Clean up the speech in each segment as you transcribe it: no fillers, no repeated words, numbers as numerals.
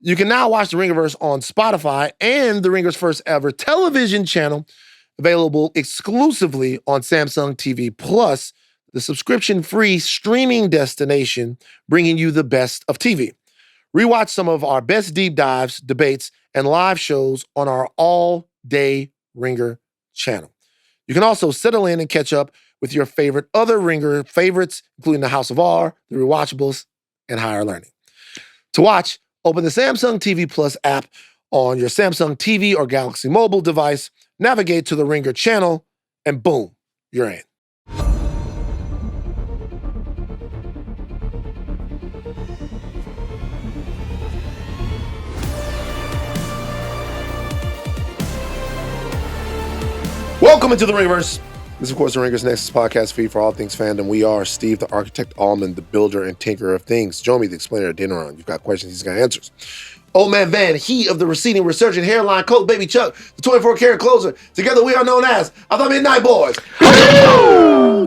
You can now watch the Ringerverse on Spotify and the Ringer's first ever television channel, available exclusively on Samsung TV Plus, the subscription-free streaming destination bringing you the best of TV. Rewatch some of our best deep dives, debates, and live shows on our all-day Ringer channel. You can also settle in and catch up with your other Ringer favorites, including the House of R, the Rewatchables, and Higher Learning. To watch, open the Samsung TV Plus app on your Samsung TV or Galaxy Mobile device, navigate to the Ringer channel, and boom, you're in. Welcome into the Ringerverse. This is, of course, the Ringer's Nexus podcast feed for all things fandom. We are Steve, the architect, Ahlman, the builder and tinkerer of things. Jomi, the explainer, Adeniran. You've got questions, he's got answers. Old Man Van, he of the receding, resurgent hairline, coat, baby Chuck, the 24-karat closer. Together we are known as the Midnight Boys.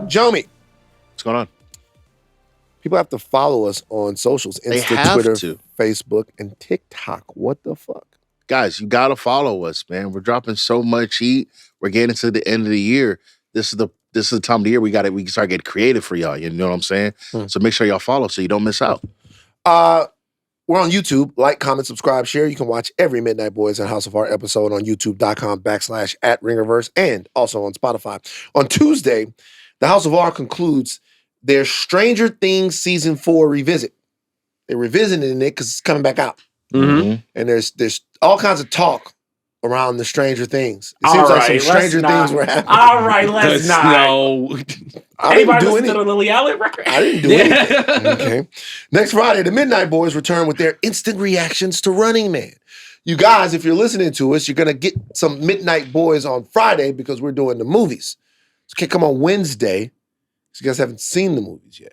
Jomi. What's going on? People have to follow us on socials. Insta, Twitter, Facebook, and TikTok. What the fuck? Guys, you got to follow us, man. We're dropping so much heat. We're getting to the end of the year. This is the time of the year we can start getting creative for y'all. You know what I'm saying? So make sure y'all follow so you don't miss out. We're on YouTube. Like, comment, subscribe, share. You can watch every Midnight Boys and House of Art episode on youtube.com/@Ringerverse and also on Spotify. On Tuesday, the House of Art concludes their Stranger Things Season 4 revisit. They're revisiting it because it's coming back out. Mm-hmm. And there's all kinds of talk around the Stranger Things. It seems like some Stranger Things were happening. All right, let's not. No. Anybody listen to the Lily Allen record? I didn't do anything. Okay. Next Friday, the Midnight Boys return with their instant reactions to Running Man. You guys, if you're listening to us, you're going to get some Midnight Boys on Friday because we're doing the movies. So can't come on Wednesday because you guys haven't seen the movies yet.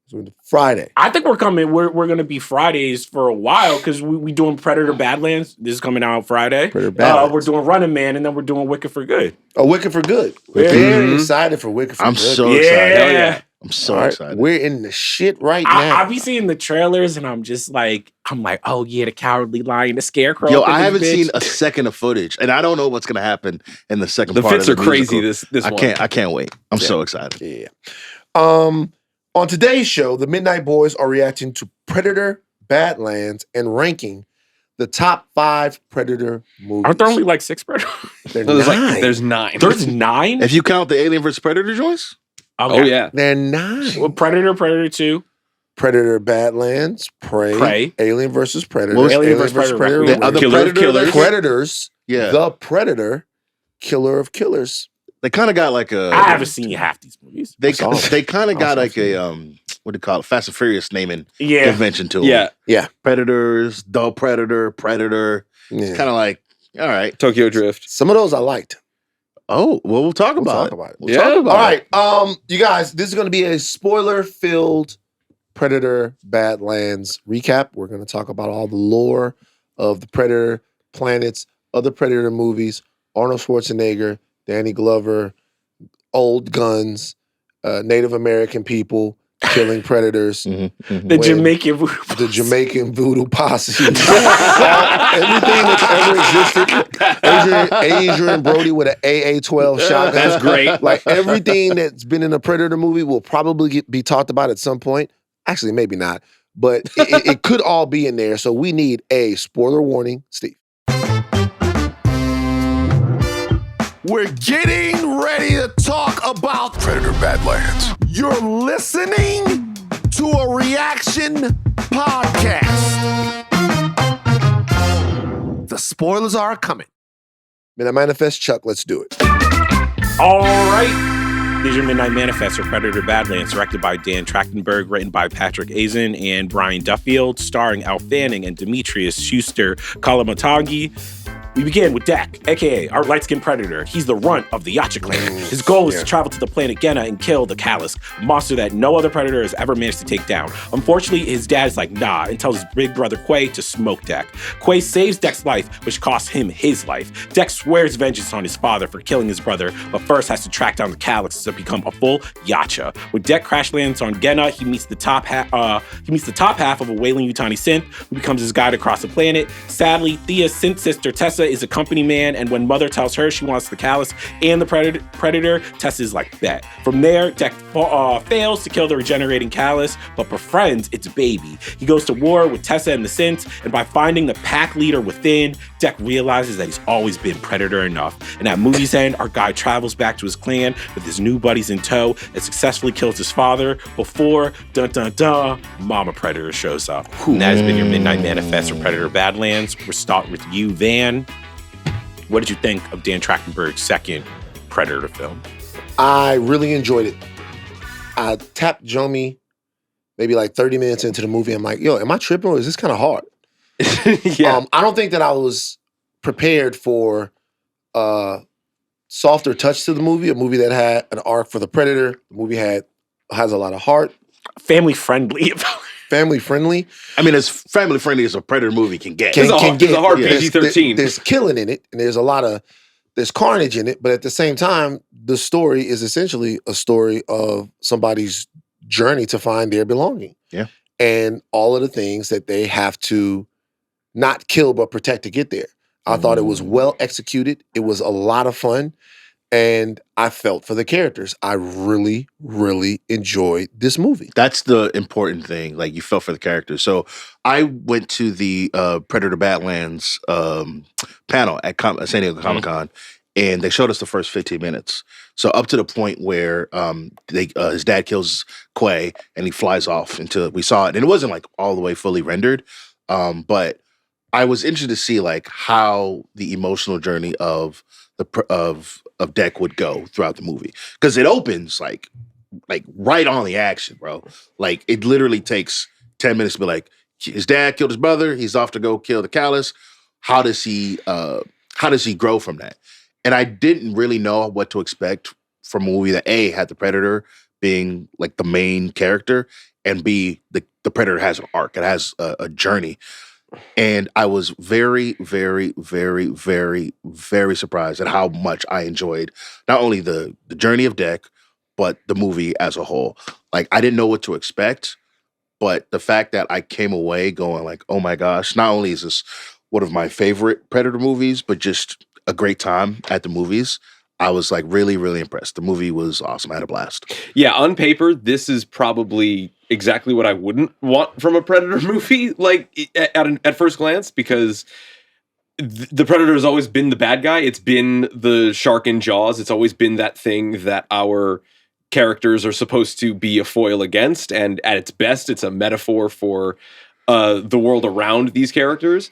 So we're Friday. I think we're coming. We're going to be Fridays for a while because we doing Predator Badlands. This is coming out on Friday. Predator Badlands. We're doing Running Man, and then we're doing Wicked for Good. Oh, Wicked for Good. We're very excited for Wicked for Good. I'm so excited. Hell yeah. I'm so excited. We're in the shit right now. I be seeing the trailers, and I'm like, oh yeah, the Cowardly Lion, the Scarecrow. Yo, I haven't seen a second of footage, and I don't know what's gonna happen in the second part. The fits of the are crazy. musical. This one. I can't wait. I'm so excited. Yeah. On today's show, the Midnight Boys are reacting to Predator, Badlands, and ranking the top 5 Predator movies. Aren't there only like 6 Predators? There's 9. There's 9? If you count the Alien vs. Predator joints? Okay. Oh, yeah. They're 9. Well, Predator 2. Predator, Badlands, Prey. Alien vs. Predator. Alien vs. Predator. The other Killers. Predators. Yeah. The Predator, Killer of Killers. They kind of got like a... I haven't seen half these movies. They kind of got like a, what do you call it? Fast and Furious naming convention to them. Yeah. Yeah. Predators, The Predator. Yeah. It's kind of like, all right. Tokyo Drift. Some of those I liked. Oh, well, we'll talk about it. We'll talk about it. All right. You guys, this is going to be a spoiler-filled Predator Badlands recap. We're going to talk about all the lore of the Predator planets, other Predator movies, Arnold Schwarzenegger, Danny Glover, old guns, Native American people killing predators. The Jamaican voodoo posse. The Jamaican voodoo posse. Everything that's ever existed. Adrian Brody with an AA-12 shotgun. That's great. Like everything that's been in a Predator movie will probably be talked about at some point. Actually, maybe not. But it could all be in there. So we need a spoiler warning. Steve. We're getting ready to talk about Predator Badlands. You're listening to a reaction podcast. The spoilers are coming. Midnight Manifest, Chuck, let's do it. All right. These are Midnight Manifest or Predator Badlands, directed by Dan Trachtenberg, written by Patrick Azen and Brian Duffield, starring Al Fanning and Demetrius Schuster Kalamatangi. We begin with Dek, aka our light-skinned predator. He's the runt of the Yacha clan. His goal is to travel to the planet Genna and kill the Callus, a monster that no other predator has ever managed to take down. Unfortunately, his dad is like, nah, and tells his big brother Quay to smoke Dek. Quay saves Dek's life, which costs him his life. Dek swears vengeance on his father for killing his brother, but first has to track down the Callus to become a full Yacha. When Dek crash lands on Genna, he meets the top half of a wailing Yutani synth, who becomes his guide across the planet. Sadly, Thea's synth sister Tessa is a company man, and when Mother tells her she wants the Callus and the Predator, Tessa's like, bet. From there, Dek fails to kill the regenerating Callus, but befriends its baby. He goes to war with Tessa and the synths, and by finding the pack leader within, Dek realizes that he's always been Predator enough. And at movie's end, our guy travels back to his clan with his new buddies in tow and successfully kills his father before, Mama Predator shows up. And that has been your Midnight Manifest for Predator Badlands. We're starting with you, Van. What did you think of Dan Trachtenberg's second Predator film? I really enjoyed it. I tapped Jomi maybe like 30 minutes into the movie. I'm like, yo, am I tripping or is this kind of hard? Yeah. I don't think that I was prepared for a softer touch to the movie, a movie that had an arc for the Predator. The movie has a lot of heart. Family friendly. Family friendly. I mean, as family friendly as a Predator movie can get. It's a hard PG-13. There's killing in it, and there's carnage in it, but at the same time, the story is essentially a story of somebody's journey to find their belonging. Yeah. And all of the things that they have to not kill but protect to get there. I thought it was well executed. It was a lot of fun. And I felt for the characters. I really, really enjoyed this movie. That's the important thing. Like, you felt for the characters. So I went to the Predator Badlands panel at San Diego Comic-Con, and they showed us the first 15 minutes. So up to the point where his dad kills Quay, and he flies off until we saw it. And it wasn't like all the way fully rendered, but I was interested to see like how the emotional journey of Dek would go throughout the movie, because it opens like right on the action, bro. Like, it literally takes 10 minutes to be like, his dad killed his brother, he's off to go kill the Callus. How does he grow from that? And I didn't really know what to expect from a movie that A, had the Predator being like the main character, and B, the Predator has an arc, it has a journey. And I was very, very, very, very, very surprised at how much I enjoyed not only the journey of Dek, but the movie as a whole. Like, I didn't know what to expect, but the fact that I came away going like, oh my gosh, not only is this one of my favorite Predator movies, but just a great time at the movies. I was like really, really impressed. The movie was awesome. I had a blast. Yeah, on paper, this is probably exactly what I wouldn't want from a Predator movie, like at first glance, because the Predator has always been the bad guy. It's been the shark in Jaws. It's always been that thing that our characters are supposed to be a foil against, and at its best, it's a metaphor for the world around these characters.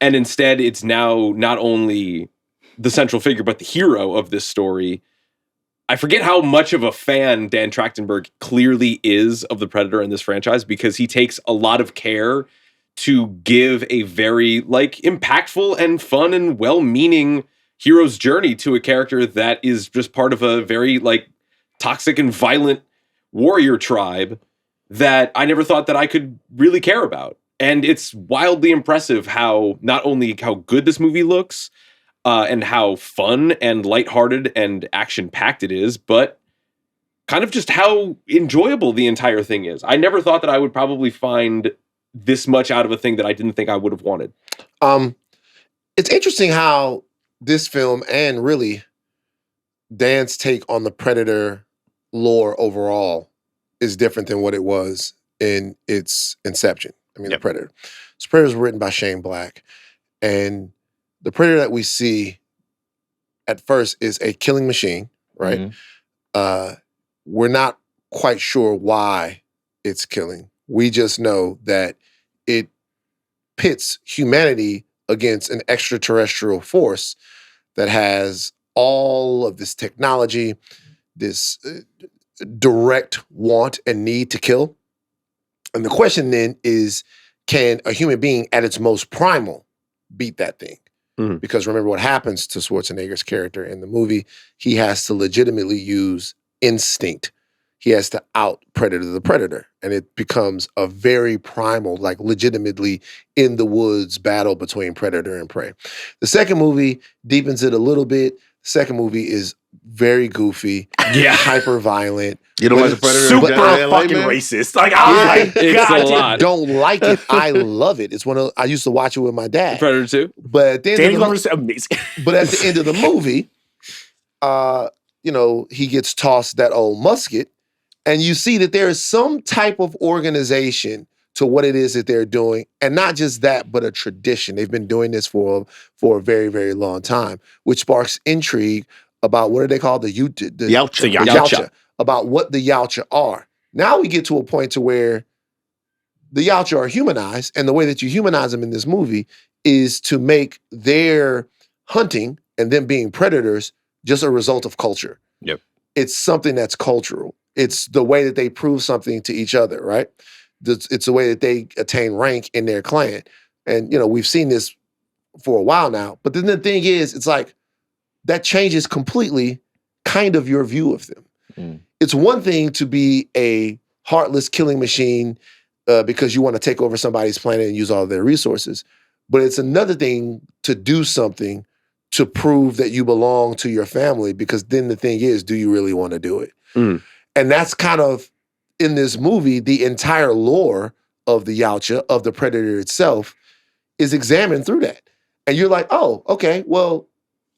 And instead, it's now not only the central figure, but the hero of this story. I forget how much of a fan Dan Trachtenberg clearly is of the Predator in this franchise, because he takes a lot of care to give a very like impactful and fun and well-meaning hero's journey to a character that is just part of a very like toxic and violent warrior tribe that I never thought that I could really care about. And it's wildly impressive how not only how good this movie looks, and how fun and lighthearted and action-packed it is, but kind of just how enjoyable the entire thing is. I never thought that I would probably find this much out of a thing that I didn't think I would have wanted. It's interesting how this film, and really Dan's take on the Predator lore overall, is different than what it was in its inception. I mean, The Predator. This Predator was written by Shane Black, and the Predator that we see at first is a killing machine, right? We're not quite sure why it's killing. We just know that it pits humanity against an extraterrestrial force that has all of this technology, this direct want and need to kill. And the question then is, can a human being at its most primal beat that thing? Mhm. Because remember what happens to Schwarzenegger's character in the movie. He has to legitimately use instinct. He has to out predator the predator. And it becomes a very primal, like legitimately in the woods battle between predator and prey. The second movie deepens it a little bit. The second movie is very goofy, hyper violent. You don't like the Predator? Super LA, fucking man? racist. Like, I was like, It's God, a lot. Don't like it. I love it. It's one of I used to watch it with my dad. Predator 2? But at the end Danny of the, Glover's amazing. but at the end of the movie, he gets tossed that old musket, and you see that there is some type of organization to what it is that they're doing, and not just that, but a tradition. They've been doing this for a very, very long time, which sparks intrigue about what are they called? The Yautja. Yautja. About what the Yautja are. Now we get to a point to where the Yautja are humanized, and the way that you humanize them in this movie is to make their hunting and them being predators just a result of culture. Yep. It's something that's cultural. It's the way that they prove something to each other, right? It's the way that they attain rank in their clan. And, we've seen this for a while now. But then the thing is, it's like, that changes completely kind of your view of them. Mm. It's one thing to be a heartless killing machine because you want to take over somebody's planet and use all of their resources. But it's another thing to do something to prove that you belong to your family, because then the thing is, do you really want to do it? Mm. And that's kind of, in this movie, the entire lore of the Yautja, of the Predator itself, is examined through that. And you're like, oh, okay, well,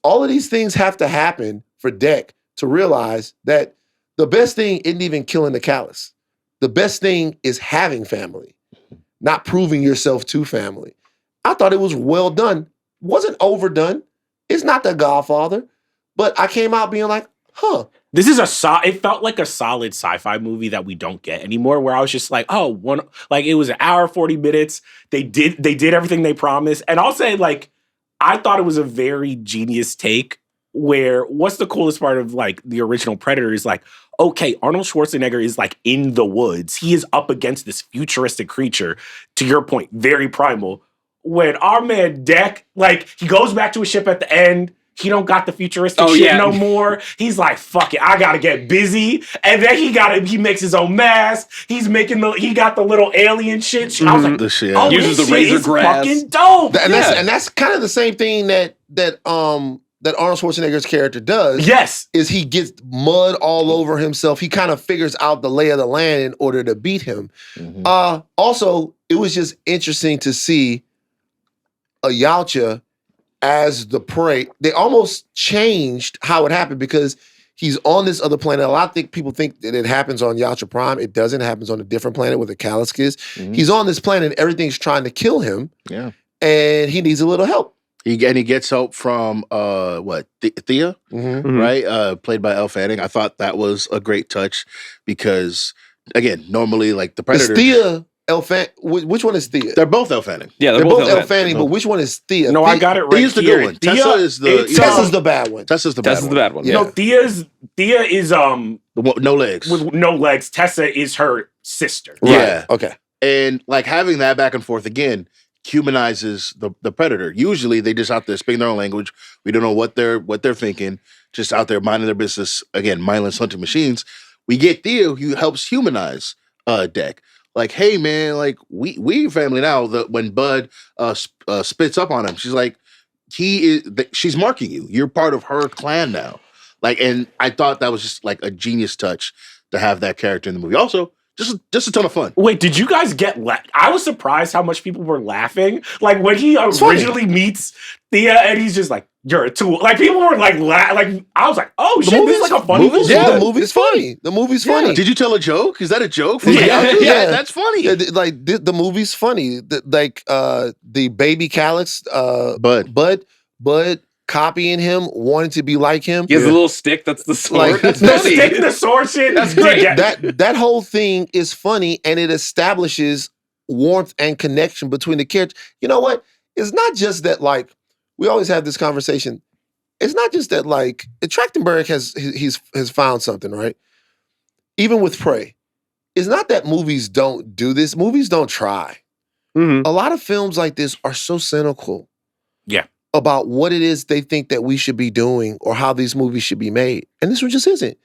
all of these things have to happen for Dec to realize that the best thing isn't even killing the callous. The best thing is having family, not proving yourself to family. I thought it was well done. Wasn't overdone. It's not The Godfather. But I came out being like, huh. This is it felt like a solid sci-fi movie that we don't get anymore, where I was just like, it was an hour, 40 minutes. They did everything they promised. And I'll say, I thought it was a very genius take, where what's the coolest part of the original Predator is okay, Arnold Schwarzenegger is in the woods. He is up against this futuristic creature, to your point, very primal. When our man Dec, he goes back to his ship at the end, he don't got the futuristic shit no more. He's like, fuck it, I gotta get busy. And then he makes his own mask. He got the little alien shit. I was like, The shit. Uses the this shit razor is grass. fucking dope. And that's kind of the same thing that Arnold Schwarzenegger's character does. Yes. Is he gets mud all over himself. He kind of figures out the lay of the land in order to beat him. Mm-hmm. Also, it was just interesting to see a Yautja as the prey. They almost changed how it happened, because he's on this other planet. A lot of people think that it happens on Yautja Prime. It doesn't. It happens on a different planet where the Kalisk is. Mm-hmm. He's on this planet. Everything's trying to kill him. Yeah. And he needs a little help. He gets help from Thea, Mm-hmm. right? Played by Elle Fanning. I thought that was a great touch, because again, normally the Predators. Is Thea Elle Fanning? Which one is Thea? They're both Elle Fanning. Yeah, They're both Elle Fanning, but which one is Thea? No, I got it right. Thea's the here. good one. Tessa is the Tessa's the bad one. Tessa's the Tessa's bad the bad one. Yeah. Thea is No legs. with no legs. Tessa is her sister. Right. Yeah. Okay. And having that back and forth again humanizes the Predator. Usually they just out there speaking their own language. We don't know what they're thinking. Just out there minding their business. Again, mindless hunting machines. We get Thea, who helps humanize Dec. Hey man, we family now. When Bud spits up on him, she's like, she's marking you. You're part of her clan now. And I thought that was just a genius touch to have that character in the movie. Also, just a ton of fun. Wait, did you guys get I was surprised how much people were laughing. When he originally meets Thea and he's just like, you're a tool. People were I was like, oh shit, this is a funny movie. Yeah, the movie's funny. The movie's funny. Did you tell a joke? Is that a joke? Yeah, that's funny. Yeah, the movie's funny. The baby Calyx, Bud copying him, wanting to be like him. He has a little stick that's the sword. That's The funny. stick, the sword shit. That's great. That whole thing is funny, and it establishes warmth and connection between the characters. You know what? It's not just that we always have this conversation. It's not just that Trachtenberg has found something, right? Even with Prey. It's not that movies don't do this. Movies don't try. Mm-hmm. A lot of films like this are so cynical. Yeah. about what it is they think that we should be doing or how these movies should be made. And this one just isn't.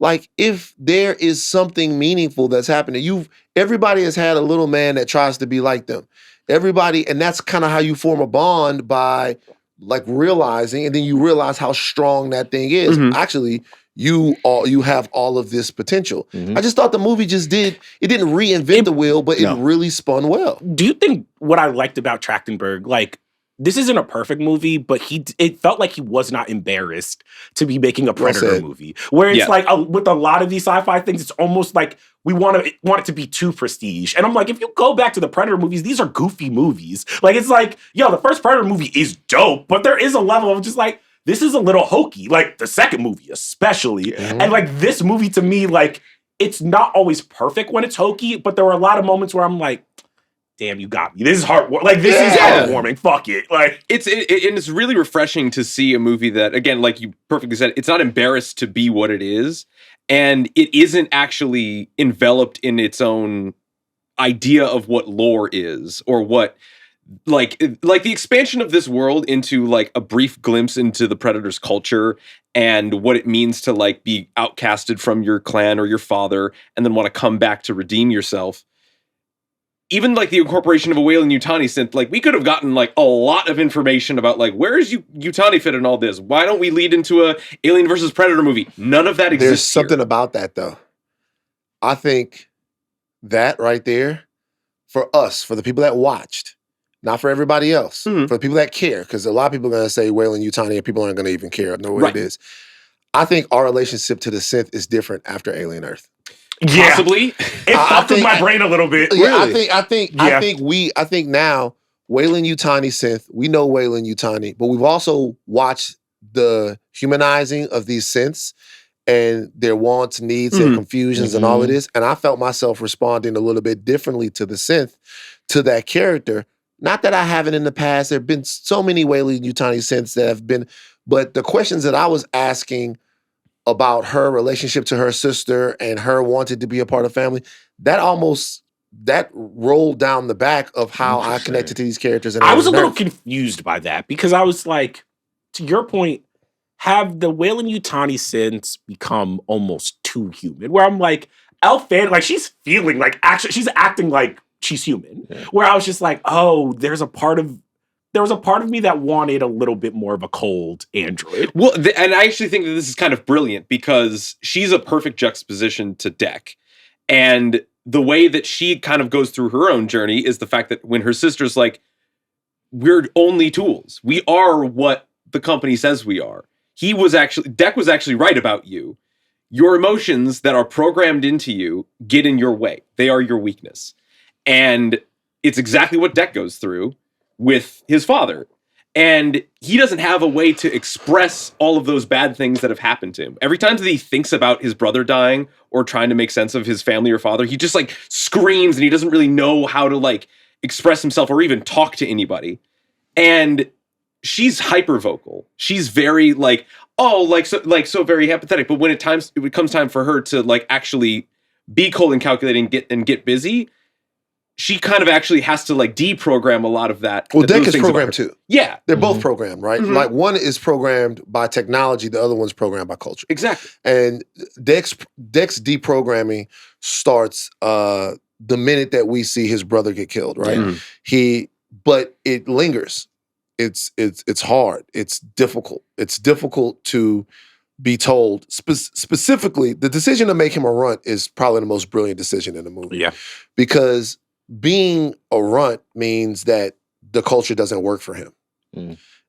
Like, if there is something meaningful that's happening, everybody has had a little man that tries to be like them. Everybody, and that's kind of how you form a bond by like realizing, and then you realize how strong that thing is. Actually, you have all of this potential. I just thought the movie it didn't reinvent the wheel, but it really spun well. Do you think what I liked about Trachtenberg, like, this isn't a perfect movie, but it felt like he was not embarrassed to be making a Predator movie. Where it's like, with a lot of these sci-fi things, it's almost like we want it to be too prestige. And I'm like, if you go back to the Predator movies, these are goofy movies. Like, it's like, the first Predator movie is dope, but there is a level of just like, this is a little hokey. Like, the second movie especially. And like, this movie to me, like, it's not always perfect when it's hokey, but there were a lot of moments where I'm like, damn, you got me. This is heartwarming. Like, this is heartwarming. Fuck it. Like, it's really refreshing to see a movie that, again, like you perfectly said, it's not embarrassed to be what it is, and it isn't actually enveloped in its own idea of what lore is, or what like the expansion of this world into like a brief glimpse into the Predator's culture and what it means to like be outcasted from your clan or your father and then want to come back to redeem yourself. Even like the incorporation of a Whaley-Yutani synth, like we could have gotten like a lot of information about like, where is Yutani fit in all this? Why don't we lead into a Alien versus Predator movie? None of that exists. There's something about that though. I think that right there, for us, for the people that watched, not for everybody else, for the people that care, because a lot of people are going to say Whaley-Yutani and people aren't going to even care, know what it is. I think our relationship to the synth is different after Alien Earth. Yeah. Possibly. It fucked with my brain a little bit. Yeah, Really. I think now Whaley-Yutani synth, we know Whaley-Yutani, but we've also watched the humanizing of these synths and their wants, needs, and confusions and all of this. And I felt myself responding a little bit differently to the synth, to that character. Not that I haven't in the past. There have been so many Whaley-Yutani synths that have been, but the questions that I was asking about her relationship to her sister and her wanting to be a part of family, that rolled down the back of how I connected to these characters. And I was a little confused by that because I was like, to your point, have the Whaley-Yutani synths become almost too human? Where I'm like, Elfan, like she's feeling like actually she's acting like she's human. Yeah. Where I was just like, oh, there was a part of me that wanted a little bit more of a cold android. Well, and I actually think that this is kind of brilliant because she's a perfect juxtaposition to Dek. And the way that she kind of goes through her own journey is the fact that when her sister's like, we're only tools. We are what the company says we are. Dek was actually right about you. Your emotions that are programmed into you get in your way. They are your weakness. And it's exactly what Dek goes through with his father. And he doesn't have a way to express all of those bad things that have happened to him. Every time that he thinks about his brother dying or trying to make sense of his family or father, he just like screams and he doesn't really know how to like express himself or even talk to anybody. And she's hyper vocal. She's very like, so very empathetic. But when it comes time for her to like actually be cold and calculating and get busy, she kind of actually has to like deprogram a lot lot that. Well, Dek is programmed too. Yeah. They're both programmed, right? Like one is programmed by technology, the other one's programmed by culture. Exactly. And Dek's deprogramming starts the minute that we see his brother get killed, right? But it lingers. It's hard. It's difficult. It's difficult to be told. Specifically, the decision to make him a runt is probably the most brilliant decision in the movie. Yeah. Because being a runt means that the culture doesn't work for him.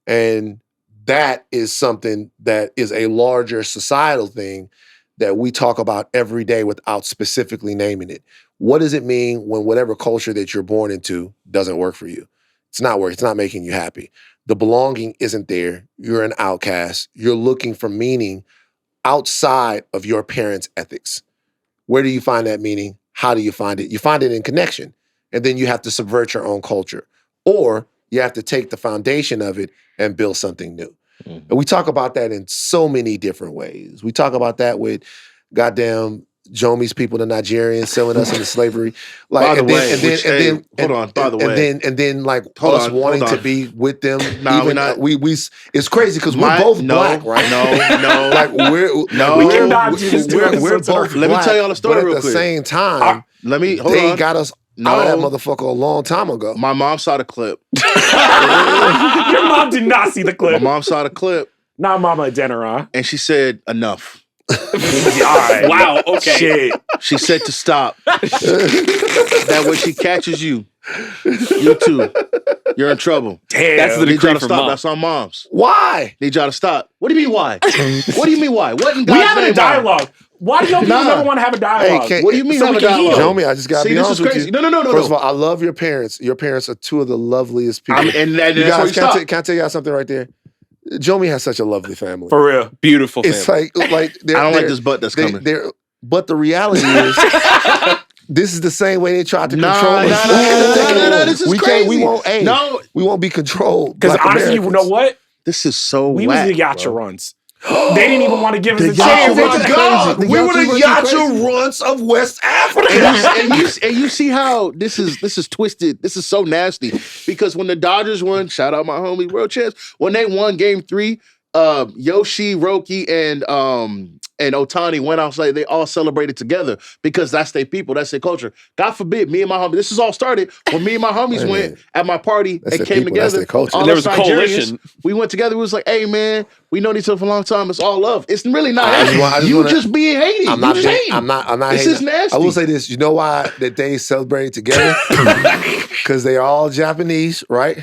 And that is something that is a larger societal thing that we talk about every day without specifically naming it. What does it mean when whatever culture that you're born into doesn't work for you? It's not working. It's not making you happy. The belonging isn't there. You're an outcast. You're looking for meaning outside of your parents' ethics. Where do you find that meaning? How do you find it? You find it in connection. And then you have to subvert your own culture. Or you have to take the foundation of it and build something new. And we talk about that in so many different ways. We talk about that with goddamn Jomi's people, the Nigerians, selling us into slavery. Like, By the and way, then, which, and hey, then, hold on. By the way, and then, like Hold us on, wanting hold to on. be with them. Nah, even we're not- we. It's crazy because we're both black, right? No. Like we're No. We cannot do this 2 we're episodes in a both row. Let me black, tell y'all the story but at real the quick. same time, Let me hold they on. got us No. out of that motherfucker a long time ago. My mom saw the clip. Your mom did not see the My clip. mom saw the clip, Not Mama Adeniran. and she said, "Enough." All right. Wow. Okay. Shit. She said to stop. That way she catches you. You too. You're in trouble. Damn. That's the Need decree y'all to from stop. mom. That's on moms. Why? Need y'all to stop. What do you mean why? What do you mean why? What in we God's having a name, Mom? dialogue. Why do y'all people Nah. never want to have a dialogue? Hey, What do you mean So have we a can heal. dialogue? Jomi, I just gotta See, be this honest is with crazy. you. No. First of all, I love your parents. Your parents are two of the loveliest people. And you that's where guys, you stop. can I tell y'all something right there? Jomi has such a lovely family. For real. Beautiful family. It's like I don't like this butt that's coming. But the reality is, this is the same way they tried to control us. Nah, this is we crazy. We won't. Hey, No, we won't be controlled. Because Black honestly, you know Americans. what? this is so We whack, was the Yacha bro. runs. They didn't even want to give us The a Yacha chance. runs Oh my crazy. God, The we were the Yacha runs Yacha crazy. runs of West Africa. And you see how this is twisted. This is so nasty because when the Dodgers won, shout out my homie World Champs, when they won Game 3, Yoshi, Roki, and Otani went outside. They all celebrated together because that's their people, that's their culture. God forbid, me and my homies. This is all started when me and my homies Wait a went minute. at my party That's and their came people, that's together. their culture. All And there us was a Nigerians, coalition. We went together. We was like, "Hey man, we know each other for a long time. It's all love. It's really not I just hate. want- I just You wanna- just being hating. I'm not. You just hating. I'm not. This hating. is nasty. I will say this. You know why that they celebrate together? Because they all Japanese, right?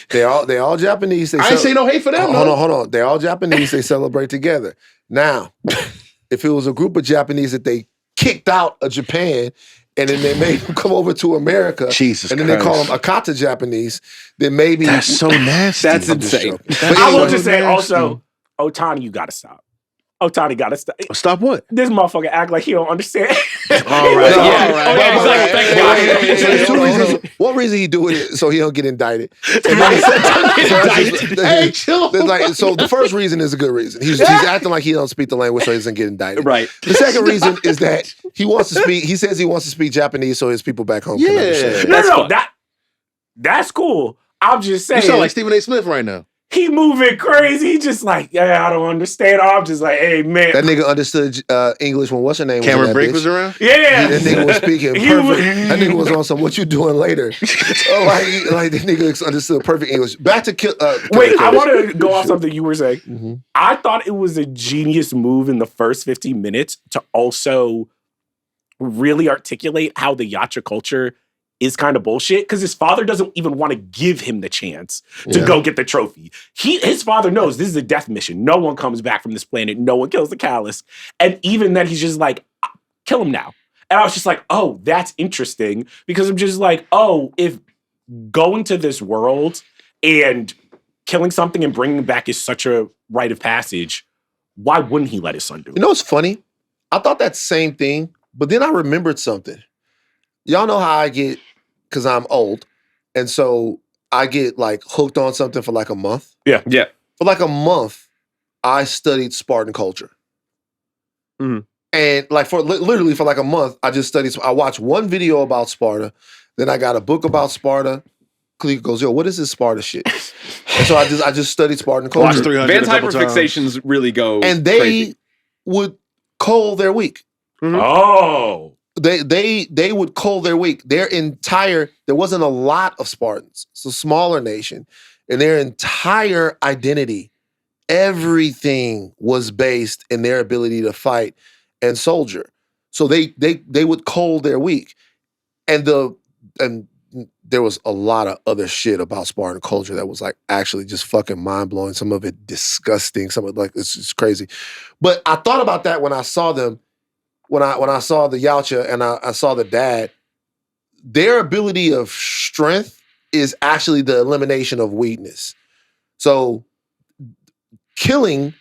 They all Japanese. They I ain't say no hate for them. Hold on. They all Japanese. They celebrate together. Now, if it was a group of Japanese that they kicked out of Japan and then they made them come over to America, Jesus and then they call Christ. them Akata Japanese, then maybe That's so nasty. That's I'm just insane. joking. That's I will so just say nasty. also, Otani, you gotta stop. Otani gotta stop. Stop what? This motherfucker act like he don't understand. All right. No, all right. Oh, yeah, All right. exactly. Thank Hey, God. hey, hey, So hey, there's two hold on, reasons. hold on. One reason he doing it so he don't get indicted. And then Hey, chill. So the first reason is a good reason. He's acting like he don't speak the language so he doesn't get indicted. Right. The second reason is that he wants to speak. He says he wants to speak Japanese so his people back home can Yeah. understand. No, That's no, fun. that's cool. I'm just You saying. sound like Stephen A. Smith right now. he moving crazy. He just like, yeah, I don't understand. I'm just like, hey, man. That nigga understood English when what's her name Cameron was in that Brink bitch. was around? yeah. That nigga was speaking He perfect. was- That nigga was on some what you doing later. like the nigga understood perfect English. Back to Wait, I want to go off something you were saying. Mhm. I thought it was a genius move in the first 15 minutes to also really articulate how the Yacha culture is kind of bullshit because his father doesn't even want to give him the chance to Yeah. go get the trophy. His father knows this is a death mission. No one comes back from this planet. No one kills the Callus. And even then, he's just like, kill him now. And I was just like, oh, that's interesting because I'm just like, oh, if going to this world and killing something and bringing it back is such a rite of passage, why wouldn't he let his son do it? You know what's funny? I thought that same thing, but then I remembered something. Y'all know how I get, because I'm old, and so I get like hooked on something for like a month. Yeah. For like a month, I studied Spartan culture. Mhm. And like for literally for like a month, I just studied. I watched one video about Sparta, then I got a book about Sparta. Cleve goes, yo, what is this Sparta shit? And so I just studied Spartan Watch culture. 300 Van's a couple times. hyperfixations really go And they crazy. would cull their week. Oh. They would cull their week. Their entire, there wasn't a lot of Spartans. It's a smaller nation. And their entire identity, everything was based in their ability to fight and soldier. So they would cull their week. And there was a lot of other shit about Spartan culture that was like actually just fucking mind-blowing. Some of it disgusting. Some of it like it's just crazy. But I thought about that when I saw them, when I saw the Yacha and I saw the dad, their ability of strength is actually the elimination of weakness. So killing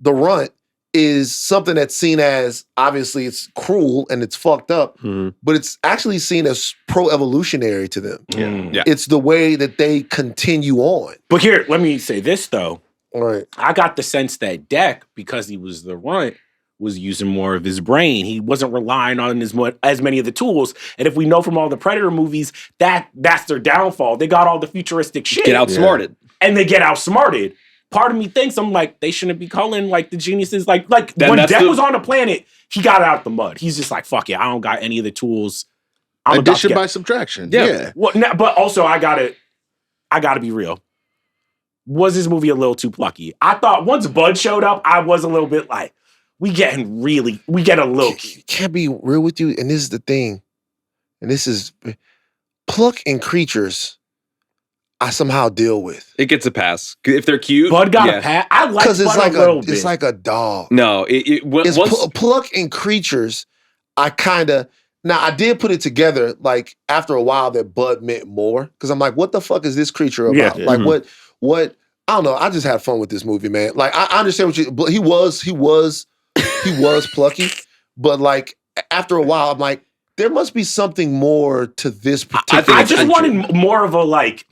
the runt is something that's seen as, obviously it's cruel and it's fucked up, but it's actually seen as pro-evolutionary to them. Yeah. It's the way that they continue on. But here, let me say this though. All right. I got the sense that Deck, because he was the runt, was using more of his brain. He wasn't relying on as many of the tools. And if we know from all the Predator movies, that's their downfall. They got all the futuristic shit. Get outsmarted. And they get outsmarted. Part of me thinks, I'm like, they shouldn't be calling like the geniuses. Like when Death was on the planet, he got out the mud. He's just like, fuck it, I don't got any of the tools. Addition by subtraction. Yeah. Well, but also I gotta be real. Was this movie a little too plucky? I thought once Bud showed up, I was a little bit like, we get a little. Can't be real with you, and this is the thing, and this is pluck in creatures. I somehow deal with. It gets a pass if they're cute. Bud got a pass. I like Bud like a little bit. It's like a dog. No, pluck in creatures. I did put it together like after a while that Bud meant more because I'm like, what the fuck is this creature about? Yeah. Like what? I don't know. I just had fun with this movie, man. Like I understand but he was plucky, but like after a while, I'm like, there must be something more to this particular. I just wanted more of a like.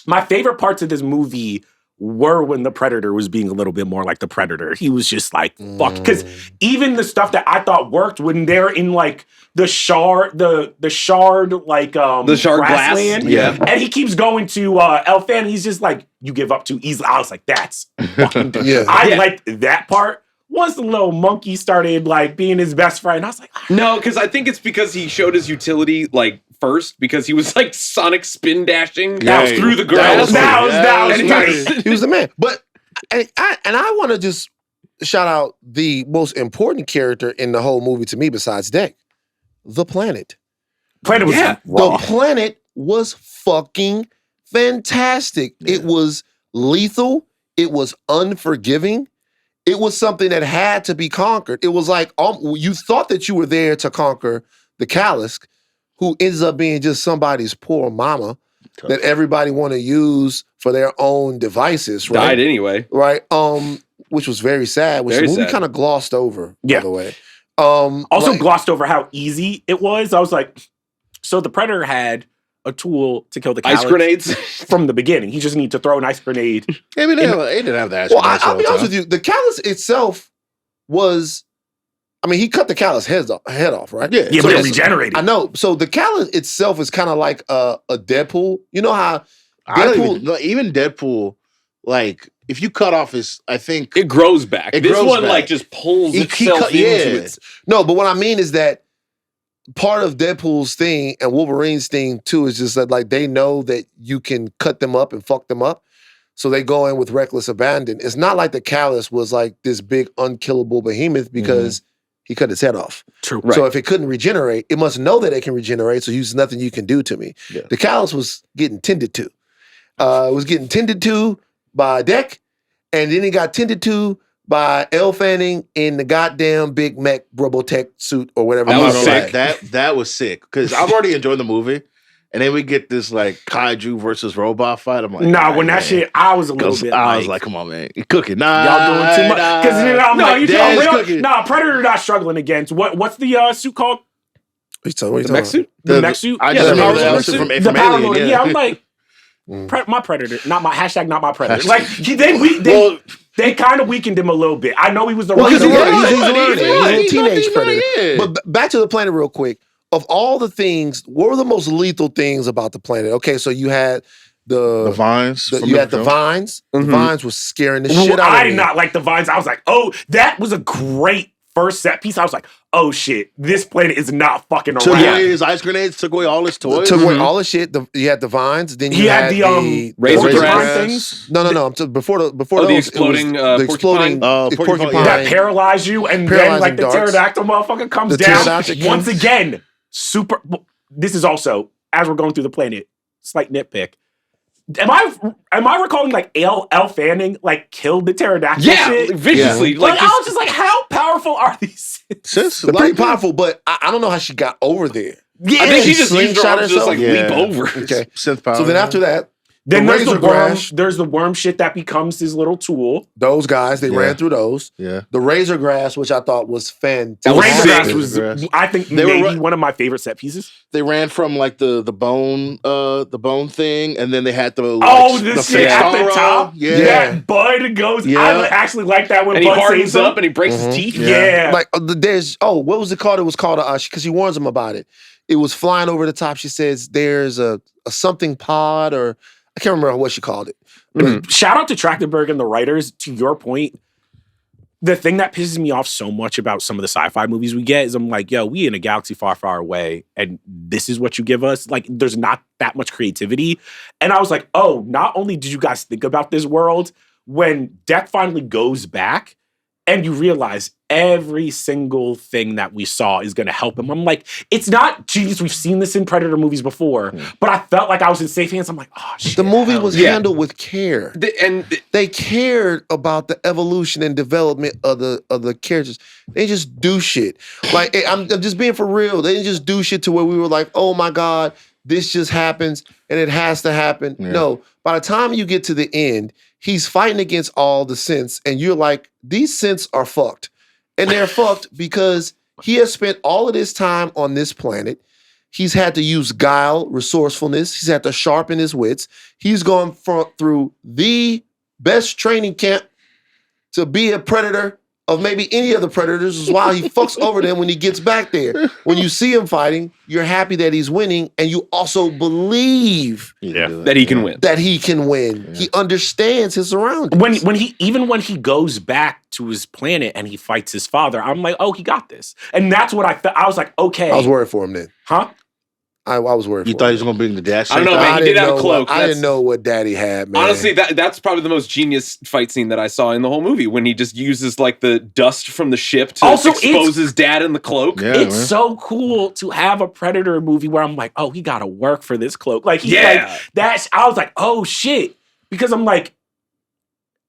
My favorite parts of this movie were when the Predator was being a little bit more like the Predator. He was just like, fuck. Because even the stuff that I thought worked when they're in like the shard like the shard glass. Yeah. And he keeps going to Lathan. He's just like, you give up too easily. I was like, that's fucking I liked that part. Once the little monkey started like being his best friend, I was like, no, because I think it's because he showed his utility like first because he was like sonic spin dashing through the grass. He was the man. But I want to just shout out the most important character in the whole movie to me besides Deck, the planet. The planet was fucking fantastic. Yeah. It was lethal. It was unforgiving. It was something that had to be conquered. It was like you thought that you were there to conquer the Kalisk, who ends up being just somebody's poor mama that everybody want to use for their own devices. Right? Died anyway. Right. Which was very sad. Which the movie kind of glossed over, by the way. Also glossed over how easy it was. I was like, so the Predator had a tool to kill the Kalisk ice grenades from the beginning. He just needed to throw an ice grenade. Yeah, they didn't have that. Well, I'll be honest with you. The Kalisk itself was, he cut the Kalisk head off, right? Yeah, so but it regenerated. I know. So the Kalisk itself is kind of like a Deadpool. You know how even Deadpool, like if you cut off his, I think it grows back. This one like just pulls itself into it. No, but what I mean is that part of Deadpool's thing and Wolverine's thing too is just that like they know that you can cut them up and fuck them up. So they go in with reckless abandon. It's not like the Kalisk was like this big unkillable behemoth because he cut his head off. True. So if it couldn't regenerate, it must know that it can regenerate, so there's nothing you can do to me. Yeah. The Kalisk was getting tended to. It was getting tended to by Deck, and then it got tended to by Elle Fanning in the goddamn Big Mac Robotech suit or whatever. That was sick. That was sick because I've already enjoyed the movie, and then we get this like kaiju versus robot fight. I'm like, when that shit, I was a little bit. I was like, come on, man, you're cooking. Nah, y'all doing too much. Because I'm like, Predator not struggling against what's the suit called? The mech suit. The mech suit. I just remember the suit from Alien. Yeah, I'm like, my Predator, not my Predator. Like they kind of weakened him a little bit. I know he was the he's a teenage Predator. Yeah. But back to the planet real quick. Of all the things, what were the most lethal things about the planet? Okay, so you had the vines. You had the vines. The vines was scaring the shit out of me. I did not like the vines. I was like, oh, that was a great first set piece. I was like, oh shit, this planet is not fucking around. Took away his ice grenades, took away all his toys. Took away all the shit. You had the vines. Then you had the razor things. No. Before those, the exploding porcupine that paralyzed you, and then like the pterodactyl motherfucker comes down once again. Super. This is also as we're going through the planet. Slight nitpick. Am I recalling like Elle Fanning like killed the pterodactyl? Yeah, viciously. Yeah. Like I was just like, how powerful are these? They're pretty powerful, but I don't know how she got over there. Yeah, I think she just used her arms to just like leap over. Okay, synth power. So then after that, Then The there's the razor worm. grass. There's the worm shit that becomes his little tool. Those guys, they Yeah. ran through those. Yeah. The razor grass, which I thought was fantastic. That was Razor sick. grass Razor was, grass. I think, They were maybe ru- one of my favorite set pieces. They ran from like the bone thing, and then they had the The shit at the Fixara. top. Yeah. That Bud goes. Yeah. I actually like that when And he Bud hardens saves him. up and he breaks his teeth. Yeah. Like there's what was it called? It was called because she warns him about it. It was flying over the top. She says there's a something pod, or I can't remember what she called it. But Shout out to Trachtenberg and the writers. To your point, the thing that pisses me off so much about some of the sci-fi movies we get is I'm like, yo, we in a galaxy far, far away, and this is what you give us. Like, there's not that much creativity. And I was like, oh, not only did you guys think about this world, when Death finally goes back and you realize every single thing that we saw is going to help him. I'm like, it's not genius. We've seen this in Predator movies before, but I felt like I was in safe hands. I'm like, oh, shit. the movie was Yeah. handled with care. And They cared about the evolution and development of the characters. They just do shit. Like I'm just being for real. They didn't just do shit to where we were like, oh my God, this just happens and it has to happen. Yeah. No, by the time you get to the end, he's fighting against all the synths, and you're like, these synths are fucked. And they're fucked because he has spent all of this time on this planet. He's had to use guile, resourcefulness. He's had to sharpen his wits. He's gone through the best training camp to be a predator of maybe any of the predators, is why he fucks over them when he gets back there. When you see him fighting, you're happy that he's winning, and you also believe that he can win. that he can win. Yeah. He understands his surroundings. when he goes back to his planet and he fights his father, I'm like, oh, he got this. And that's what I felt. I was like, okay. I was worried for him then. Huh? I was worried You for thought he him. was gonna bring the dash? I don't know, shake man. out? He did have a know cloak. I That's- didn't know what Daddy had, man. Honestly, that's probably the most genius fight scene that I saw in the whole movie, when he just uses like the dust from the ship to Also, expose his dad in the cloak. Yeah, It's man. so cool to have a Predator movie where I'm like, oh, he got to work for this cloak. Like, he's Yeah. like, that's, I was like, oh shit. Because I'm like,